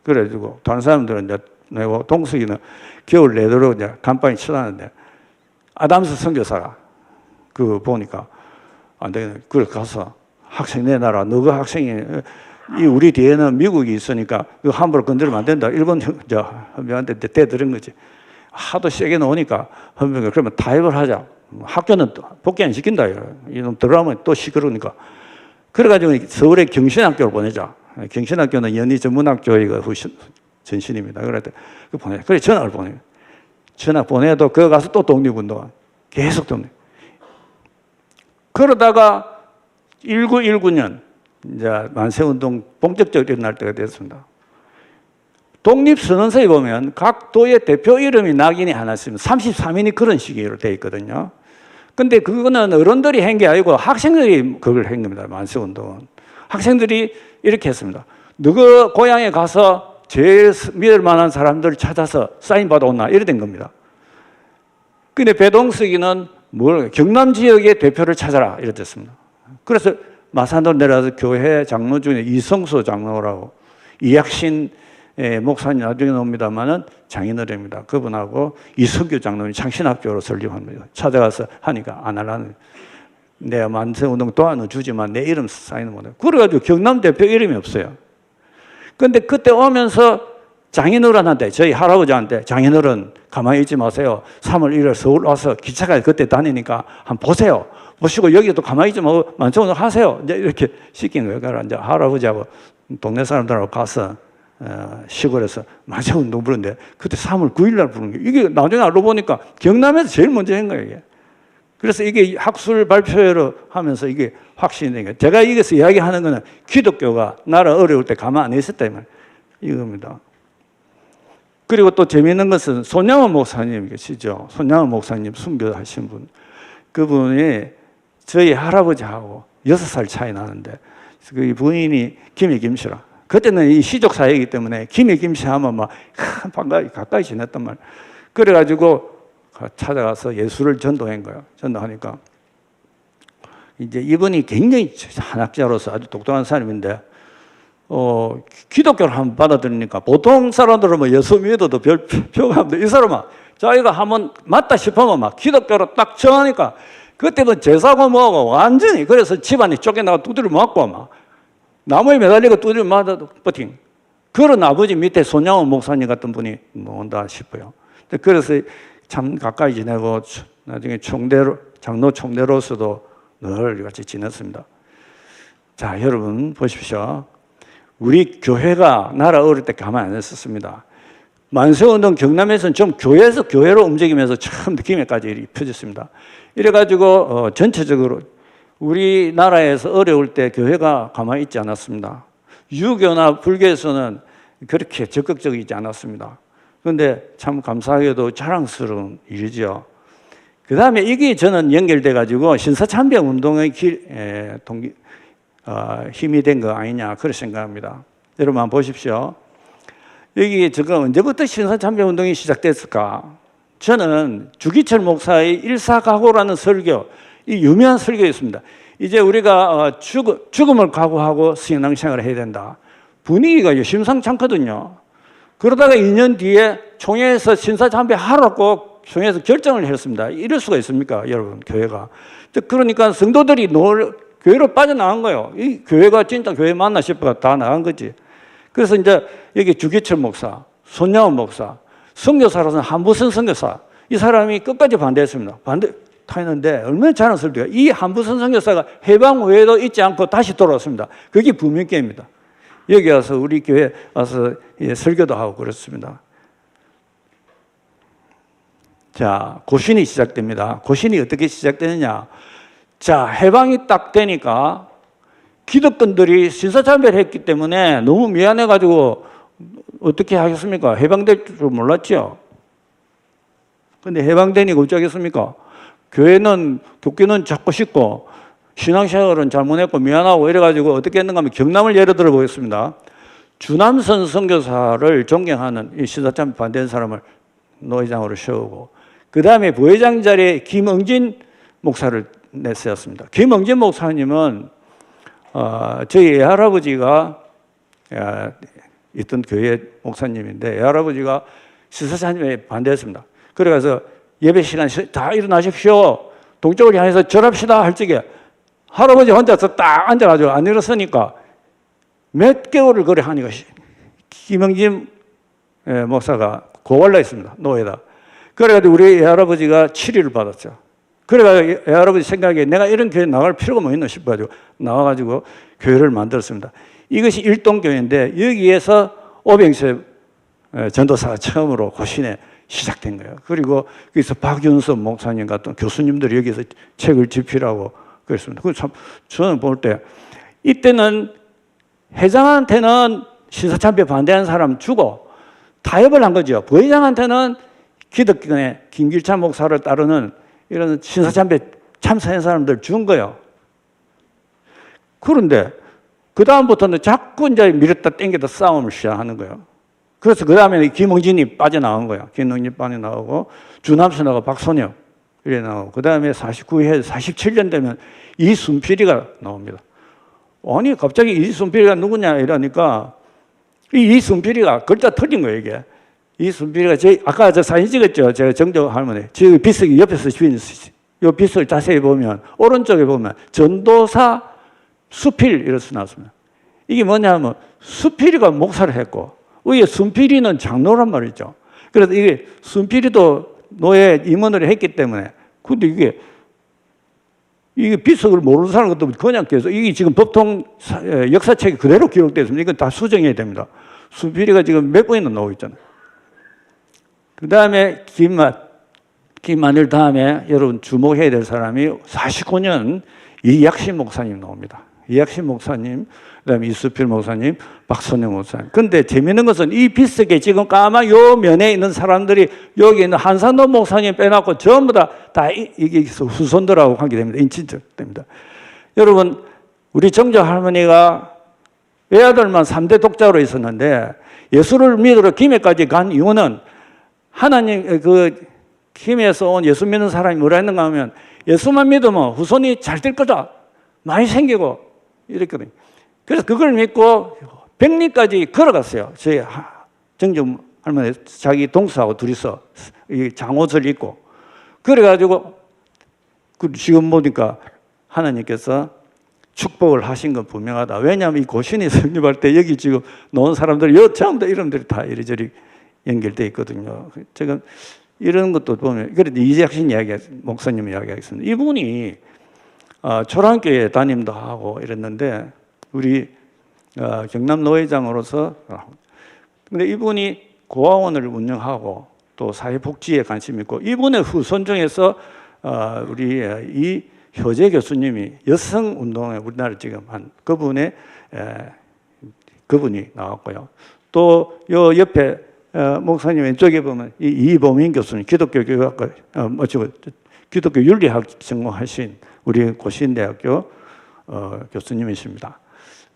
그래가지고 다른 사람들은 이제 내고 동숙이는 겨울 내도록 이제 간판이 쳐놨는데 아담스 선교사가 그 보니까 안 되겠네. 그래 가서 학생 내놔라. 너가 학생이 이 우리 뒤에는 미국이 있으니까 그 함부로 건드리면 안 된다. 일본 헌병한테 대들은 거지. 하도 세게 나오니까 헌병이 그러면 타협을 하자. 학교는 복귀 안 시킨다. 이놈 들어가면 또 시끄러우니까. 그래가지고 서울의 경신학교를 보내자. 경신학교는 연희 전문학교의 전신입니다. 그래 전학을 보내요. 전학 보내도 거기 가서 또 독립운동 계속 독립. 그러다가 1919년 이제 만세운동 본격적으로 일어날 때가 됐습니다. 독립선언서에 보면 각 도의 대표 이름이 낙인이 하나 있습니다. 33인이 그런 식으로 되어 있거든요. 근데 그거는 어른들이 한 게 아니고 학생들이 그걸 한 겁니다. 만세운동은. 학생들이 이렇게 했습니다. 너가 고향에 가서 제일 믿을 만한 사람들 찾아서 사인 받아오나 이래 된 겁니다. 근데 배동석이는 경남 지역의 대표를 찾아라 이래 됐습니다. 그래서 마산으로 내려와서 교회 장로 중에 이성수 장로라고 이학신 목사님 나중에 나옵니다만은 장인어른입니다. 그분하고 이성규 장로님 창신학교로 설립합니다. 찾아가서 하니까 안 하려는 내가 만세운동 도와는 주지만 내 이름 사인을 못해. 그래가지고 경남 대표 이름이 없어요. 근데 그때 오면서 장인어른한테 저희 할아버지한테 장인어른 가만히 있지 마세요. 3월 1일 서울 와서 기차가 그때 다니니까 한번 보세요. 보시고 여기도 가만히 있지 말고 만세운동 하세요. 이제 이렇게 시킨 거예요. 그래서 이제 할아버지하고 동네 사람들하고 가서 시골에서 만세운동 부르는데 그때 3월 9일 날 부르는 게 이게 나중에 알고 보니까 경남에서 제일 먼저 한 거예요. 이게. 그래서 이게 학술 발표회로 하면서 이게 확신이 된 거예요. 제가 여기서 이야기하는 거는 기독교가 나라 어려울 때 가만 안 있었다 이겁니다. 그리고 또 재미있는 것은 손양원 목사님 계시죠. 손양원 목사님 순교하신 분. 그분이 저희 할아버지하고 6살 차이 나는데 그 부인이 김해 김씨라. 그때는 이 시족 사회이기 때문에 김해 김씨 하면 막 가까이 지냈단 말이에요. 그래가지고 찾아가서 예수를 전도한 거예요. 전도하니까 이제 이분이 굉장히 한학자로서 아주 똑똑한 사람인데 기독교를 한번 받아들이니까 보통 사람들은 뭐 예수 믿어도 별 표가 없는데 이 사람은 자기가 한번 맞다 싶으면 막 기독교로 딱 정하니까 그때는 제사고 뭐고 완전히 그래서 집안이 쫓겨나가 두드려 맞고 막 나무에 매달리고 두드려 맞아도 버팅. 그런 아버지 밑에 손양원 목사님 같은 분이 온다 싶어요. 그래서 참 가까이 지내고 나중에 장로 총대로서도 늘 같이 지냈습니다. 자, 여러분 보십시오. 우리 교회가 나라 어릴 때 가만 안 있었습니다. 만세운동 경남에서는 좀 교회에서 교회로 움직이면서 처음 김해까지 펴졌습니다. 이래가지고 전체적으로 우리나라에서 어려울 때 교회가 가만히 있지 않았습니다. 유교나 불교에서는 그렇게 적극적이지 않았습니다. 그런데 참 감사하게도 자랑스러운 일이죠. 그 다음에 이게 저는 연결돼가지고 신사참배 운동의 힘이 된 거 아니냐 그렇게 생각합니다. 여러분 한번 보십시오. 여기 제가 언제부터 신사참배 운동이 시작됐을까? 저는 주기철 목사의 일사각오라는 설교, 이 유명한 설교였습니다. 이제 우리가 죽음을 각오하고 신앙생활을 해야 된다. 분위기가 심상찮거든요. 그러다가 2년 뒤에 총회에서 신사참배 하라고 총회에서 결정을 했습니다. 이럴 수가 있습니까, 여러분, 교회가. 그러니까 성도들이 교회로 빠져나간 거예요. 이 교회가 진짜 교회 맞나 싶어서 다 나간 거지. 그래서 이제 여기 주기철 목사, 손양원 목사, 선교사로서는 한부선 선교사, 이 사람이 끝까지 반대했습니다. 반대했는데 얼마나 자랑스럽게요. 이 한부선 선교사가 해방 후에도 잊지 않고 다시 돌아왔습니다. 그게 부명교회입니다. 여기 와서 우리 교회 와서 설교도 하고 그렇습니다. 자, 고신이 시작됩니다. 고신이 어떻게 시작되느냐? 자, 해방이 딱 되니까 기득권들이 신사참배를 했기 때문에 너무 미안해가지고 어떻게 하겠습니까? 해방될 줄 몰랐죠. 근데 해방되니까 어쩌겠습니까? 교회는 잡고 싶고 신앙생활은 잘못했고 미안하고 이래가지고 어떻게 했는가 하면 경남을 예로 들어 보겠습니다. 주남선 선교사를 존경하는 이 신사참배 반대하는 사람을 노회장으로 세우고 그 다음에 부회장 자리에 김응진 목사를 내세웠습니다. 김응진 목사님은 저희 애할아버지가 있던 교회 목사님인데 애할아버지가 신사참배에 반대했습니다. 그래서 예배 시간 다 일어나십시오. 동쪽을 향해서 절합시다 할 적에 할아버지 혼자서 딱 앉아가지고 안 일어서니까 몇 개월을 그래 하니까 김영진 목사가 고발라 있습니다. 노예다. 그래가지고 우리 애할아버지가 치료를 받았죠. 그래가지고 애할아버지 생각에 내가 이런 교회 나갈 필요가 뭐 있나 싶어가지고 나와가지고 교회를 만들었습니다. 이것이 일동교회인데 여기에서 오병세 전도사가 처음으로 고신에 시작된 거예요. 그리고 여기서 박윤섭 목사님 같은 교수님들이 여기서 책을 집필하고 그랬습니다. 그 참 저는 볼 때 이때는 회장한테는 신사참배 반대하는 사람 주고 타협을 한 거죠. 부회장한테는 기득권의 김길찬 목사를 따르는 이런 신사참배 참사한 사람들 준 거예요. 그런데 그 다음부터는 자꾸 이제 밀었다 땡겼다 싸움을 시작하는 거예요. 그래서 그 다음에 김응진이 빠져나온 거예요. 김응진 빠져나오고 주남선하고 박선영 이래 나오고 그 다음에 49회 47년 되면 이순필이가 나옵니다. 아니 갑자기 이순필이가 누구냐 이러니까 이 이순필이가 글자 틀린 거예요 이게. 이순필이가 아까 저 사진 찍었죠. 제가 정정 할머니. 지금 비석이 옆에서 주인 있으시죠. 이 비석을 자세히 보면 오른쪽에 보면 전도사 수필 이렇게 나왔습니다. 이게 뭐냐면 수필이가 목사를 했고 위에 순필이는 장로란 말이죠. 그래서 이게 순필이도 노예 임원을 했기 때문에 근데 이게 비석을 모르는 사람 것도 그냥 계속 이게 지금 법통 역사책에 그대로 기록되어 있습니다. 이건 다 수정해야 됩니다. 순필이가 지금 몇 번이나 나오고 있잖아요. 그 다음에 김만일 다음에 여러분 주목해야 될 사람이 49년 이약신 목사님 나옵니다. 이약신 목사님, 그다음에 이수필 목사님, 박선영 목사님. 근데 재미있는 것은 이 비석에 지금 까만 요 면에 있는 사람들이 여기 있는 한산도 목사님 빼놓고 전부 다 이게 후손들하고 관계됩니다. 인친척됩니다. 여러분, 우리 정조 할머니가 외아들만 3대 독자로 있었는데 예수를 믿으러 김해까지 간 이유는 하나님 김해에서 온 예수 믿는 사람이 뭐라 했는가 하면 예수만 믿으면 후손이 잘 될 거다. 많이 생기고 이랬거든요. 그래서 그걸 믿고 백리까지 걸어갔어요. 저희 정정 할머니 자기 동서하고 둘이서 이 장옷을 입고 그래가지고 지금 보니까 하나님께서 축복을 하신 건 분명하다. 왜냐하면 이 고신이 성립할 때 여기 지금 놓은 사람들 전부 다 이름들이 다 이리저리 연결되어 있거든요. 제가 이런 것도 보면 그래도 이재학신 목사님 이야기하겠습니다. 이분이 초랑교회 담임도 하고 이랬는데 우리 경남 노회장으로서 근데 이분이 고아원을 운영하고 또 사회복지에 관심 있고 이분의 후손 중에서 우리 이 효재 교수님이 여성운동에 우리나라 지금 한 그분이 나왔고요. 또 요 옆에 목사님 왼쪽에 보면 이범인 교수님 기독교 교육학과 기독교 윤리학 전공하신 우리 고신대학교 교수님이십니다.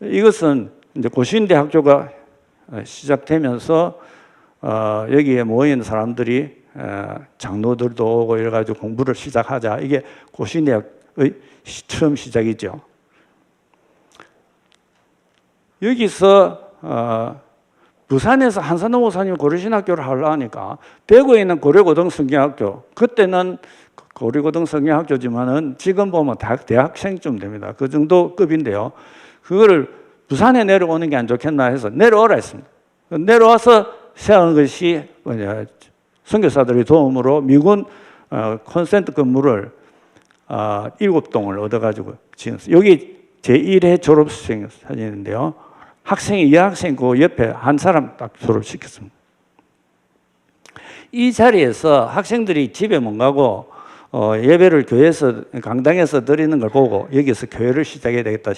이것은 이제 고신대학교가 시작되면서 여기에 모여 있는 사람들이 장로들도 오고 이래가지고 공부를 시작하자. 이게 고신대학의 처음 시작이죠. 여기서 부산에서 한산호 목사님 고려신학교를 하려니까 대구에 있는 고려고등성경학교, 그때는 고려고등성경학교지만은 지금 보면 대학생쯤 됩니다. 그 정도 급인데요. 그거를 부산에 내려오는 게 안 좋겠나 해서 내려오라 했습니다. 내려와서 세운 것이 선교사들의 도움으로 미군 콘센트 건물을 7동을 얻어가지고 지었어요. 여기 제1회 졸업생 사진인데요. 학생이 여학생 그 옆에 한 사람 딱 졸업시켰습니다. 이 자리에서 학생들이 집에 못 가고 예배를 교회에서 강당에서 드리는 걸 보고 여기서 교회를 시작해야 되겠다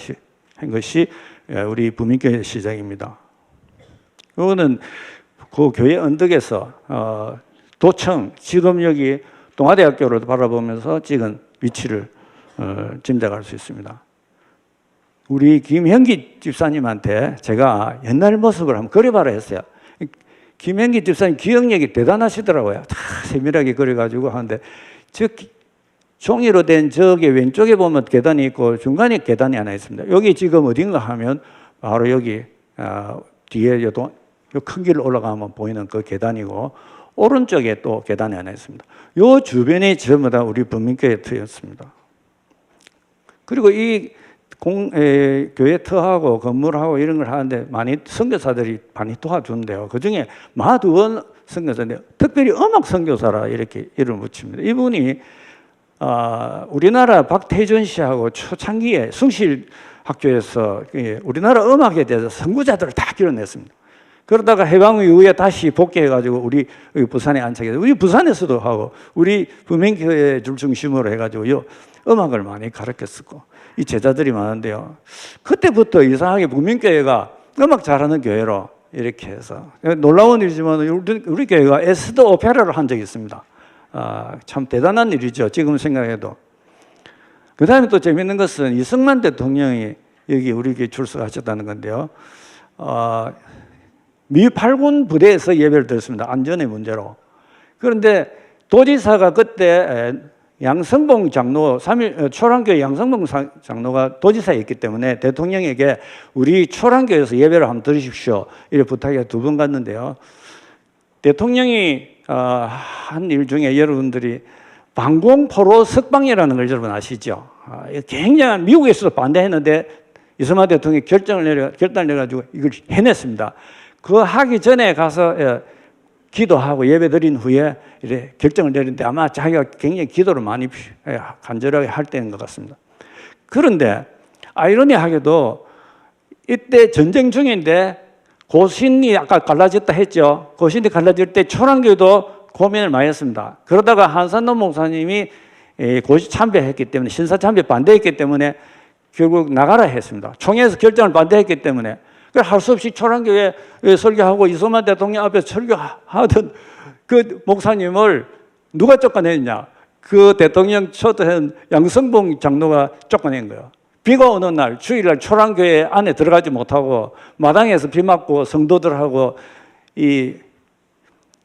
한 것이 우리 부민교회 시작입니다. 이거는 그 교회 언덕에서 도청, 지금 여기 동아대학교를 바라보면서 찍은 위치를 짐작할 수 있습니다. 우리 김형기 집사님한테 제가 옛날 모습을 한번 그려봐라 했어요. 김형기 집사님 기억력이 대단하시더라고요. 다 세밀하게 그려가지고 하는데 종이로 된 저기 왼쪽에 보면 계단이 있고 중간에 계단이 하나 있습니다. 여기 지금 어딘가 하면 바로 여기 뒤에 큰 길 올라가면 보이는 그 계단이고 오른쪽에 또 계단이 하나 있습니다. 요 주변이 전부 다 우리 부민교회 터였습니다. 그리고 이 교회 터하고 건물하고 이런 걸 하는데 많이 선교사들이 많이 도와준대요. 그 중에 마두원 선교사인데 특별히 음악 선교사라 이렇게 이름을 붙입니다. 이분이 우리나라 박태준 씨하고 초창기에 숭실학교에서 우리나라 음악에 대해서 선구자들을 다 길러냈습니다. 그러다가 해방 이후에 다시 복귀해가지고 우리 부산에 안착해서 우리 부산에서도 하고 우리 부민교회를 중심으로 해가지고 음악을 많이 가르쳤었고 이 제자들이 많은데요. 그때부터 이상하게 부민교회가 음악 잘하는 교회로 이렇게 해서 놀라운 일이지만 우리 교회가 에스더 오페라를 한 적이 있습니다. 참 대단한 일이죠. 지금 생각해도. 그 다음에 또 재밌는 것은 이승만 대통령이 여기 우리 교회 출석하셨다는 건데요. 미 8군 부대에서 예배를 드렸습니다. 안전의 문제로. 그런데 도지사가 그때 양성봉 장로, 초랑교회 양성봉 장로가 도지사였기 때문에 대통령에게 우리 초랑교회에서 예배를 한번 드리십시오. 이렇게 부탁해 2번 갔는데요. 대통령이 한 일 중에 여러분들이 방공포로 석방이라는 걸 여러분 아시죠? 굉장한 미국에서도 반대했는데 이승만 대통령이 결단을 내가지고 이걸 해냈습니다. 그거 하기 전에 가서 기도하고 예배 드린 후에 이렇게 결정을 내리는데 아마 자기가 굉장히 기도를 많이 간절하게 할 때인 것 같습니다. 그런데 아이러니하게도 이때 전쟁 중인데 고신이 아까 갈라졌다 했죠. 고신이 갈라질 때 초랑교회도 고민을 많이 했습니다. 그러다가 한산동 목사님이 고시 참배했기 때문에, 신사 참배 반대했기 때문에 결국 나가라 했습니다. 총회에서 결정을 반대했기 때문에. 할 수 없이 초랑교회 설교하고 이소만 대통령 앞에 설교하던 그 목사님을 누가 쫓아냈냐? 그 대통령 초대한 양성봉 장로가 쫓아낸 거예요. 비가 오는 날, 주일날 초랑교회 안에 들어가지 못하고 마당에서 비 맞고 성도들하고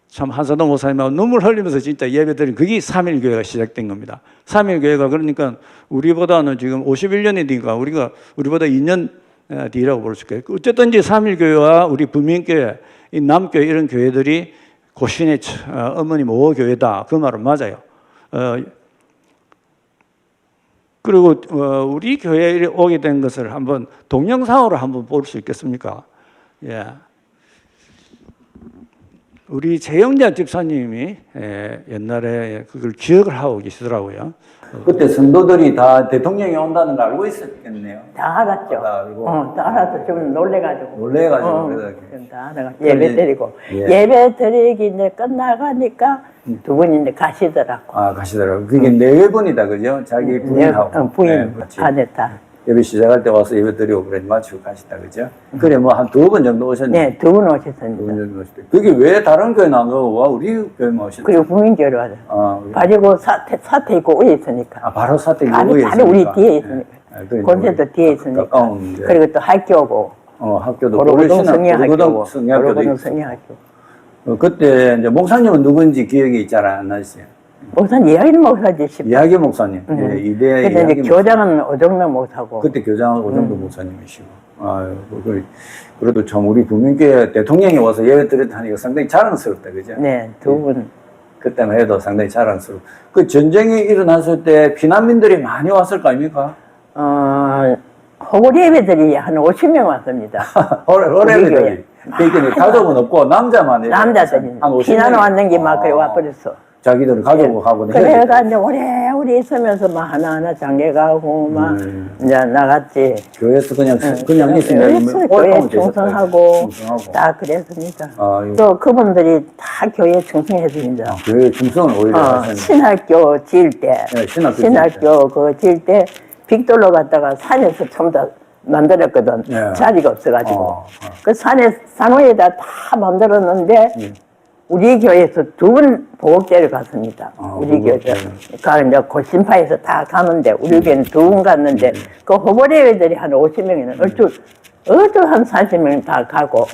참 한산동 목사님하고 눈물 흘리면서 진짜 예배드린 그게 3.1교회가 시작된 겁니다. 3.1교회가 그러니까 우리보다는 지금 51년이니까 우리보다 2년 뒤라고 볼 수 있겠어요. 어쨌든 이제 3.1교회와 우리 부민교회, 이 남교회 이런 교회들이 고신의 어머니 모교회다. 그 말은 맞아요. 그리고 우리 교회에 오게 된 것을 한번 동영상으로 한번 볼 수 있겠습니까? 예. 우리 재영자 집사님이 옛날에 그걸 기억을 하고 계시더라고요. 그때 성도들이 다 대통령이 온다는 걸 알고 있었겠네요. 다 알았죠. 다 알아서 좀 놀래가지고. 다 알아가지고 예배 드리고. 예배 드리기 이제 끝나가니까 두 분이 이제 가시더라고. 가시더라고. 그게 네 분이다, 그죠? 자기 부인하고. 부인, 아내 딸. 예배 시작할 때 와서 예배 드리고 그래 마치고 가시다, 그죠? 그래 뭐 한 두 번 정도 오셨네. 네, 두 분 오셨습니다. 그게 왜 다른 교회 나온 거고 와 우리 교회만 오셨죠? 그리고 부민교회로 와서. 가지고 사태 있고 위에 있으니까. 바로 사태 있고 위에 있으니까. 우리 뒤에 있으니까. 본세도 뒤에 있으니까. 그리고 또 학교고. 학교도 고로고동 성리학교고. 고로고동 성리학교. 그때 이제 목사님은 누군지 기억이 잘 안 나시죠? 목사님, 이야기 목사지 싶어. 이야기 목사님. 이대 그때 이제 교장은 오정도 목사고. 그때 교장은 오정도 목사님이시고. 그래도 참 우리 부민교회 대통령이 와서 예배 드렸다니까 상당히 자랑스럽다, 그죠? 네, 두 분. 그때만 해도 상당히 자랑스럽고. 그 전쟁이 일어났을 때 피난민들이 많이 왔을 거 아닙니까? 호골 예배들이 한 50명 왔습니다. 호골 예배들이. 그러니까 가족은 없고 남자만 남자들이. 피난 왔는 게 막 그래 와버렸어. 자기들은 가족하고 그래가 이제 오래 있으면서 막 하나하나 장계 가고 막 이제 나갔지. 교회에서 그냥 있으면 교회 충성하고 다 그랬습니다. 또 그분들이 다 교회 충성했습니다. 교회 충성을 오히려 하셨네. 신학교 지을 때, 신학교 그 지을 때 빅돌로 갔다가 산에서 전부 다 만들었거든. 자리가 없어가지고. 그 산 위에다 다 만들었는데 우리 교회에서 두 분 보복제를 갔습니다. 우리 교회에서. 그러니까 이제 고심파에서 다 가는데, 우리 교회는 두 분 갔는데, 그 호보레회들이 한 50명이는 어쭈 한 40명 다 가고,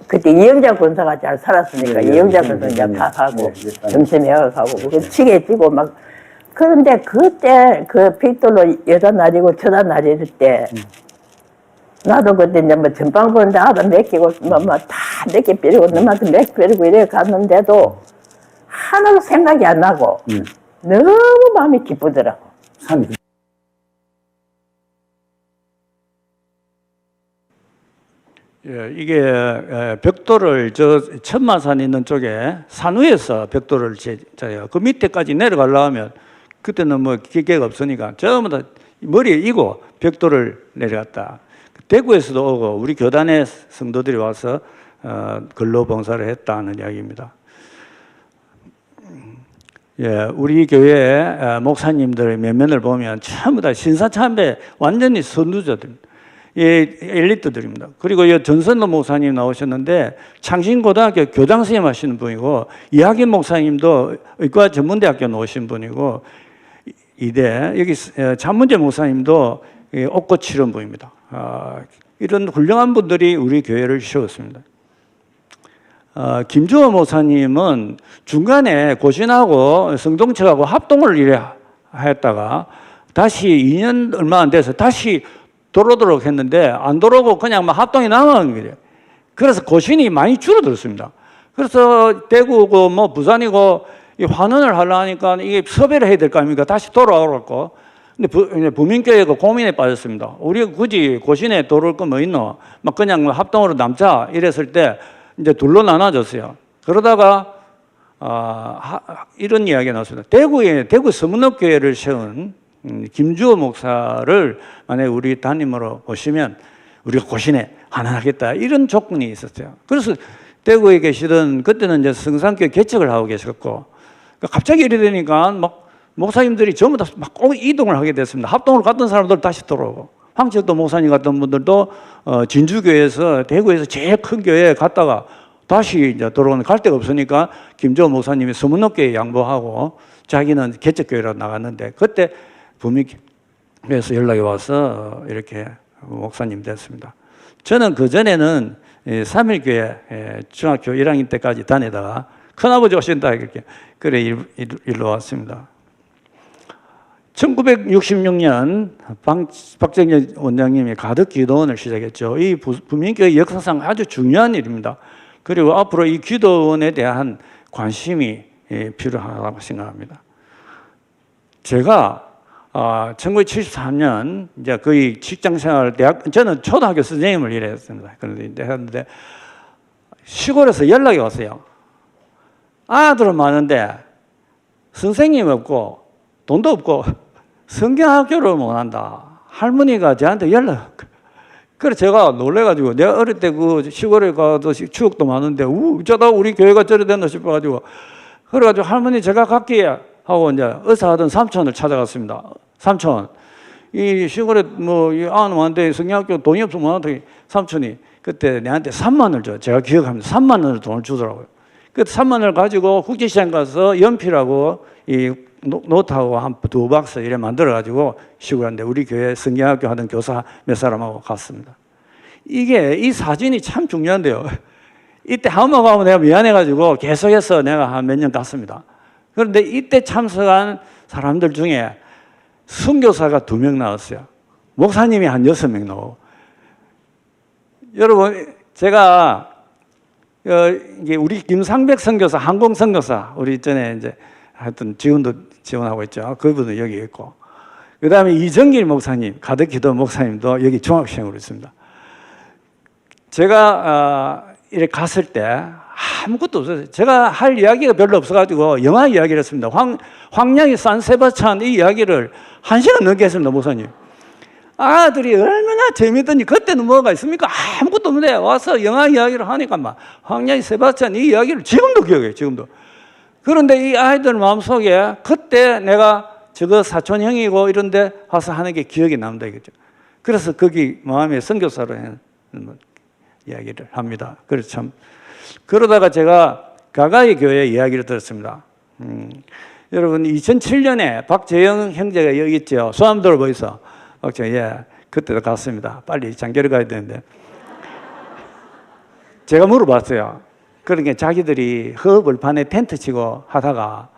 그때 이영자 군사가 잘 살았으니까, 이영자 군사 이제 다 가고, 점심에 가고, 그 치게 찌고 막, 그런데 그때 그 빅돌로 여자 날이고 저자 날일 때, 나도 그때 이제 뭐 전방 보는데 아들 맡기고 다 내게 빼리고 너한테 몇 빼리고 이래 갔는데도 하나도 생각이 안 나고 너무 마음이 기쁘더라고. 예, 이게 벽돌을 저 천마산 있는 쪽에 산 위에서 벽돌을 재요. 그 밑에까지 내려가려면 그때는 뭐 기계가 없으니까 전부 다 머리에 이고 벽돌을 내려갔다. 대구에서도 오고 우리 교단의 성도들이 와서 근로봉사를 했다는 이야기입니다. 예, 우리 교회 목사님들의 면면을 보면 전부 다 신사참배 완전히 선두자들, 엘리트들입니다. 그리고 이 전선도 목사님 나오셨는데 창신고등학교 교장 선생님 하시는 분이고 이학인 목사님도 의과 전문대학교 나오신 분이고 이대 여기 장문재 목사님도 옥고 치른 분입니다. 이런 훌륭한 분들이 우리 교회를 세웠습니다. 김주호 목사님은 중간에 고신하고 성동체하고 합동을 했다가 다시 2년 얼마 안 돼서 다시 들어오도록 했는데 안 들어오고 그냥 막 합동이 나가는 거예요. 그래서 고신이 많이 줄어들었습니다. 그래서 대구고 뭐 부산이고 환원을 하려니까 이게 섭외를 해야 될 거 아닙니까? 다시 돌아오라고. 근데 부민교회가 고민에 빠졌습니다. 우리가 굳이 고신에 들어올 거 뭐 있노? 막 그냥 합동으로 남자 이랬을 때 이제 둘로 나눠졌어요. 그러다가 이런 이야기가 나왔습니다. 대구 서문업교회를 세운 김주호 목사를 만약에 우리 담임으로 오시면 우리가 고신에 하나 하겠다 이런 조건이 있었어요. 그래서 대구에 계시던 그때는 이제 성산교회 개척을 하고 계셨고 갑자기 이래 되니까 막 목사님들이 전부 다 막 이동을 하게 됐습니다. 합동으로 갔던 사람들 다시 들어오고 황철도 목사님 같은 분들도 진주교회에서 대구에서 제일 큰 교회에 갔다가 다시 이제 들어오는 갈 데가 없으니까 김조호 목사님이 서문업교회 양보하고 자기는 개척교회로 나갔는데 그때 부민교회에서 연락이 와서 이렇게 목사님 됐습니다. 저는 그전에는 3일교회 중학교 1학년 때까지 다니다가 큰아버지 오신다 이렇게 그래 일로 왔습니다. 1966년 박정희 원장님이 가덕 기도원을 시작했죠. 이 부민교회 역사상 아주 중요한 일입니다. 그리고 앞으로 이 기도원에 대한 관심이 필요하다고 생각합니다. 제가 1973년 이제 거의 직장생활 저는 초등학교 선생님을 일했습니다. 그런데 했는데 시골에서 연락이 왔어요. 아들은 많은데 선생님 없고 돈도 없고 성경학교를 못 한다. 할머니가 저한테 연락. 그래서 제가 놀래가지고 내가 어릴 때 그 시골에 가도 추억도 많은데 어쩌다 우리 교회가 저래 됐나 싶어가지고 그래가지고 할머니 제가 갈게요 하고 이제 의사하던 삼촌을 찾아갔습니다. 삼촌 이 시골에 뭐안 왔는데 성경학교 돈이 없으면 못 한다. 삼촌이 그때 내한테 3만 원을 줘. 제가 기억합니다. 3만 원을 돈을 주더라고요. 그 3만 원을 가지고 국제시장 가서 연필하고 이 노트하고 한 2박스 이래 만들어가지고 시골한데 우리 교회 성경학교 하던 교사 몇 사람하고 갔습니다. 이 사진이 참 중요한데요. 이때 한번 가면 내가 미안해가지고 계속해서 내가 한 몇 년 갔습니다. 그런데 이때 참석한 사람들 중에 선교사가 2명 나왔어요. 목사님이 한 6명 나오고. 여러분, 제가 이게 우리 김상백 선교사, 항공 선교사, 우리 전에 이제 하여튼 지원도 지원하고 있죠. 그분은 여기 있고. 그 다음에 이정길 목사님, 가덕기도 목사님도 여기 종합시행으로 있습니다. 제가 이렇게 갔을 때 아무것도 없었어요. 제가 할 이야기가 별로 없어가지고 영화 이야기를 했습니다. 황량이 산세바스찬 이 이야기를 1시간 넘게 했습니다, 목사님. 아들이 얼마나 재밌더니 그때는 뭐가 있습니까? 아무것도 없는데 와서 영화 이야기를 하니까 막 황량이 세바스찬 이 이야기를 지금도 기억해요, 지금도. 그런데 이 아이들 마음속에 그때 내가 저거 사촌 형이고 이런 데 와서 하는 게 기억이 남다 이거죠. 그래서 거기 마음에 선교사로 하는 이야기를 합니다. 그래서 참 그러다가 제가 가가이 교회 이야기를 들었습니다. 여러분 2007년에 박재영 형제가 여기 있죠. 수암도를 보이소. 예, 그때도 갔습니다. 빨리 장교를 가야 되는데 제가 물어봤어요. 그러니까 자기들이 허벌판에 텐트 치고 하다가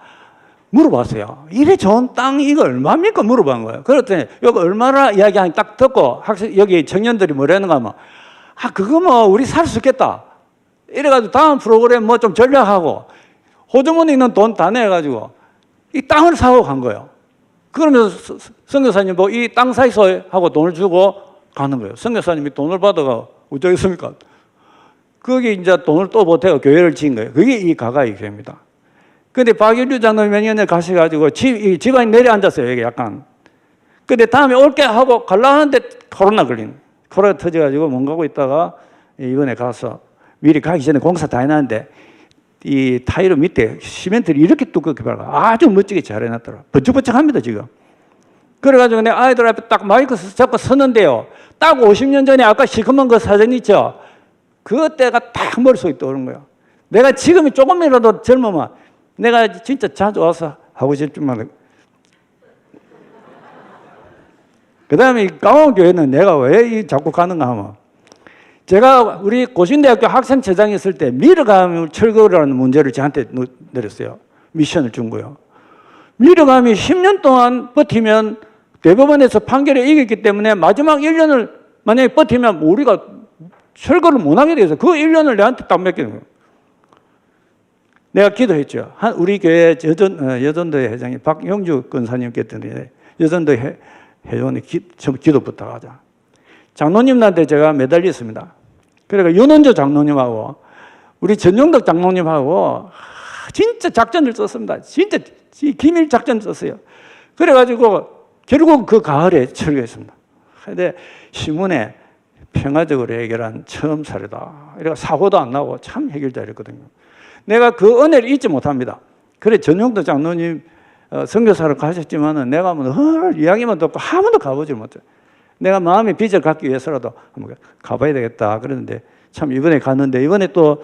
물어봤어요. 이래 좋은 땅 이거 얼마입니까? 물어본 거예요. 그랬더니 여기 얼마나 이야기하니 딱 듣고 여기 청년들이 뭐라는가 하면 그거 뭐 우리 살 수 있겠다. 이래가지고 다음 프로그램 뭐 좀 전략하고 호주머니는 돈 다 내가지고 이 땅을 사고 간 거예요. 그러면서 선교사님 뭐 이 땅 사이소 하고 돈을 주고 가는 거예요. 선교사님이 돈을 받아가 어쩌겠습니까? 거기 이제 돈을 또 보태고 교회를 지은 거예요. 그게 이 가가이 교회입니다. 근데 박일류 장로님 몇 년에 가셔가지고 집안이 내려앉았어요. 여기 약간. 근데 다음에 올게 하고 가려는데 코로나 터져가지고 못 가고 있다가 이번에 가서 미리 가기 전에 공사 다 해놨는데 이 타일로 밑에 시멘트를 이렇게 두껍게 발라 아주 멋지게 잘 해놨더라고요. 번쩍번쩍합니다 지금. 그래가지고 내 아이들 앞에 딱 마이크 잡고 서는데요. 딱 50년 전에 아까 시커먼 그 사진 있죠? 그때가 딱 머릿속에 떠오르는 거예요. 내가 지금이 조금이라도 젊으면 내가 진짜 자주 와서 하고 싶지만 그 다음에 강원교회는 내가 왜 자꾸 가는가 하면 제가 우리 고신대학교 학생처장이 있을 때 밀어감을 철거라는 문제를 저한테 내렸어요. 미션을 준 거예요. 밀어감이 10년 동안 버티면 대법원에서 판결에 이겼기 때문에 마지막 1년을 만약에 버티면 우리가 철거를 못 하게 돼서 그 1년을 내한테 딱 맡기는 거예요. 내가 기도했죠. 우리 교회 여전도회 회장이 박용주 권사님께 했더니 여전도 회원이 기도 부탁하자. 장로님한테 제가 매달렸습니다. 그러니까 윤원조 장로님하고 우리 전용덕 장로님하고 진짜 작전을 썼습니다. 진짜 기밀 작전을 썼어요. 그래가지고 결국 그 가을에 철거했습니다. 근데 신문에 평화적으로 해결한 처음 사례다. 이래가 사고도 안 나고 참 해결 잘했거든요. 내가 그 은혜를 잊지 못합니다. 그래 전용도 장로님 선교사를 가셨지만은 내가 뭐 이야기만 듣고 한 번도 가보질 못해. 내가 마음의 빚을 갚기 위해서라도 한번 가봐야 되겠다 그러는데 참 이번에 갔는데 이번에 또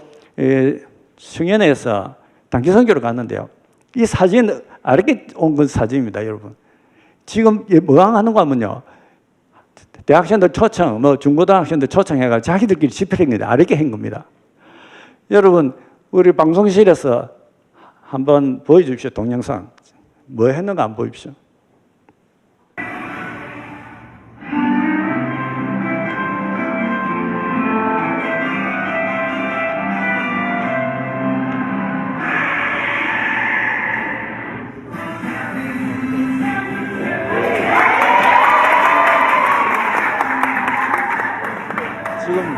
승연에서 단기 선교를 갔는데요. 이 사진 아르게 온 건 사진입니다, 여러분. 지금 뭐 하는 거 하면요. 대학생들 초청, 뭐 중고등학생들 초청해가 자기들끼리 집회를 했는데 아르게 한 겁니다. 여러분, 우리 방송실에서 한번 보여주십시오, 동영상. 뭐 했는가 한번 보십시오. 지금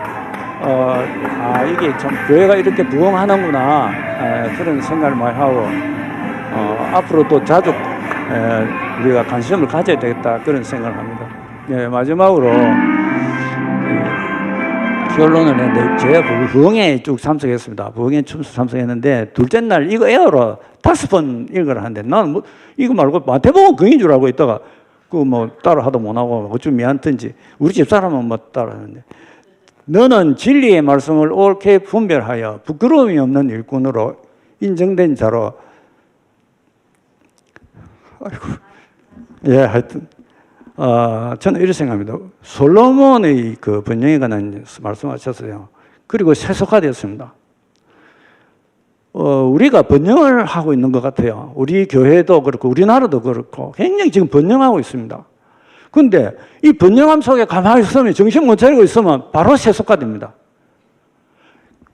이게 참 교회가 이렇게 부흥하는구나 그런 생각을 많이 하고 앞으로 또 자주 우리가 관심을 가져야 되겠다 그런 생각을 합니다. 네, 마지막으로 결론을 냈는데 제가 부흥에 쭉 참석했습니다. 부흥에 참석했는데 둘째 날 이거 에어로 5번 읽으라 하는데 나는 뭐 이거 말고 마태복음 그인 줄 알고 있다가 그 뭐 따라 하도 못하고 어쩜 미안든지 우리 집사람은 뭐 따라 하는데 너는 진리의 말씀을 옳게 분별하여 부끄러움이 없는 일꾼으로 인정된 자로 아이고 예 하여튼 저는 이렇게 생각합니다. 솔로몬의 그 번영에 관한 말씀하셨어요. 그리고 세속화되었습니다. 우리가 번영을 하고 있는 것 같아요. 우리 교회도 그렇고 우리나라도 그렇고 굉장히 지금 번영하고 있습니다. 그런데 이 번영함 속에 가만히 있으면 정신 못 차리고 있으면 바로 세속화됩니다.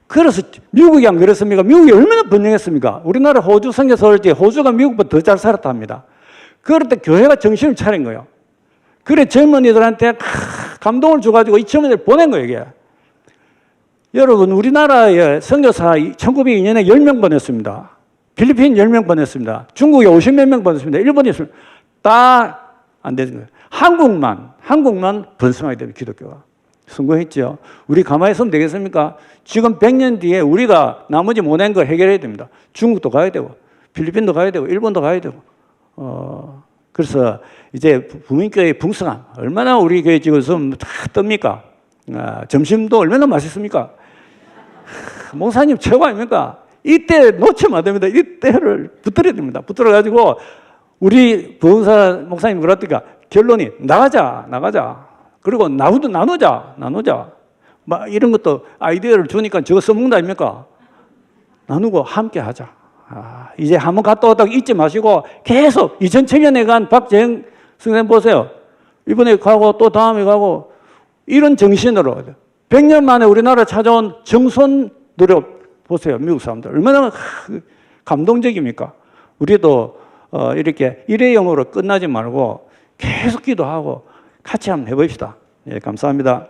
그래서 미국이 안 그랬습니까? 미국이 얼마나 번영했습니까? 우리나라 호주 선교사 올 때 호주가 미국보다 더 잘 살았다 합니다. 그럴 때 교회가 정신을 차린 거예요. 그래 젊은이들한테 감동을 줘가지고 이 젊은이들 보낸 거예요. 이게. 여러분 우리나라의 선교사 1902년에 10명 보냈습니다. 필리핀 10명 보냈습니다. 중국에 50몇 명 보냈습니다. 일본에 다 안 되는 거예요. 한국만 번성하게 되는 기독교가 성공했죠. 우리 가만히 있으면 되겠습니까? 지금 100년 뒤에 우리가 나머지 못한 걸 해결해야 됩니다. 중국도 가야 되고 필리핀도 가야 되고 일본도 가야 되고 그래서 이제 부민교회의 풍성함 얼마나 우리 교회 지금 다 뜹니까? 점심도 얼마나 맛있습니까? 목사님 최고 아닙니까? 이때 놓치면 안 됩니다. 이때를 붙들어야 됩니다. 붙들어가지고 우리 부흥사 목사님 그랬더니까 결론이 나가자. 그리고 나누자. 막 이런 것도 아이디어를 주니까 저거 써먹는다 아닙니까? 나누고 함께 하자. 이제 한번 갔다 왔다가 잊지 마시고 계속 2007년에 간 박재영 선생님 보세요. 이번에 가고 또 다음에 가고 이런 정신으로 100년 만에 우리나라 찾아온 정손 노력 보세요. 미국 사람들 얼마나 감동적입니까? 우리도 이렇게 일회용으로 끝나지 말고 계속 기도하고 같이 한번 해봅시다. 예, 감사합니다.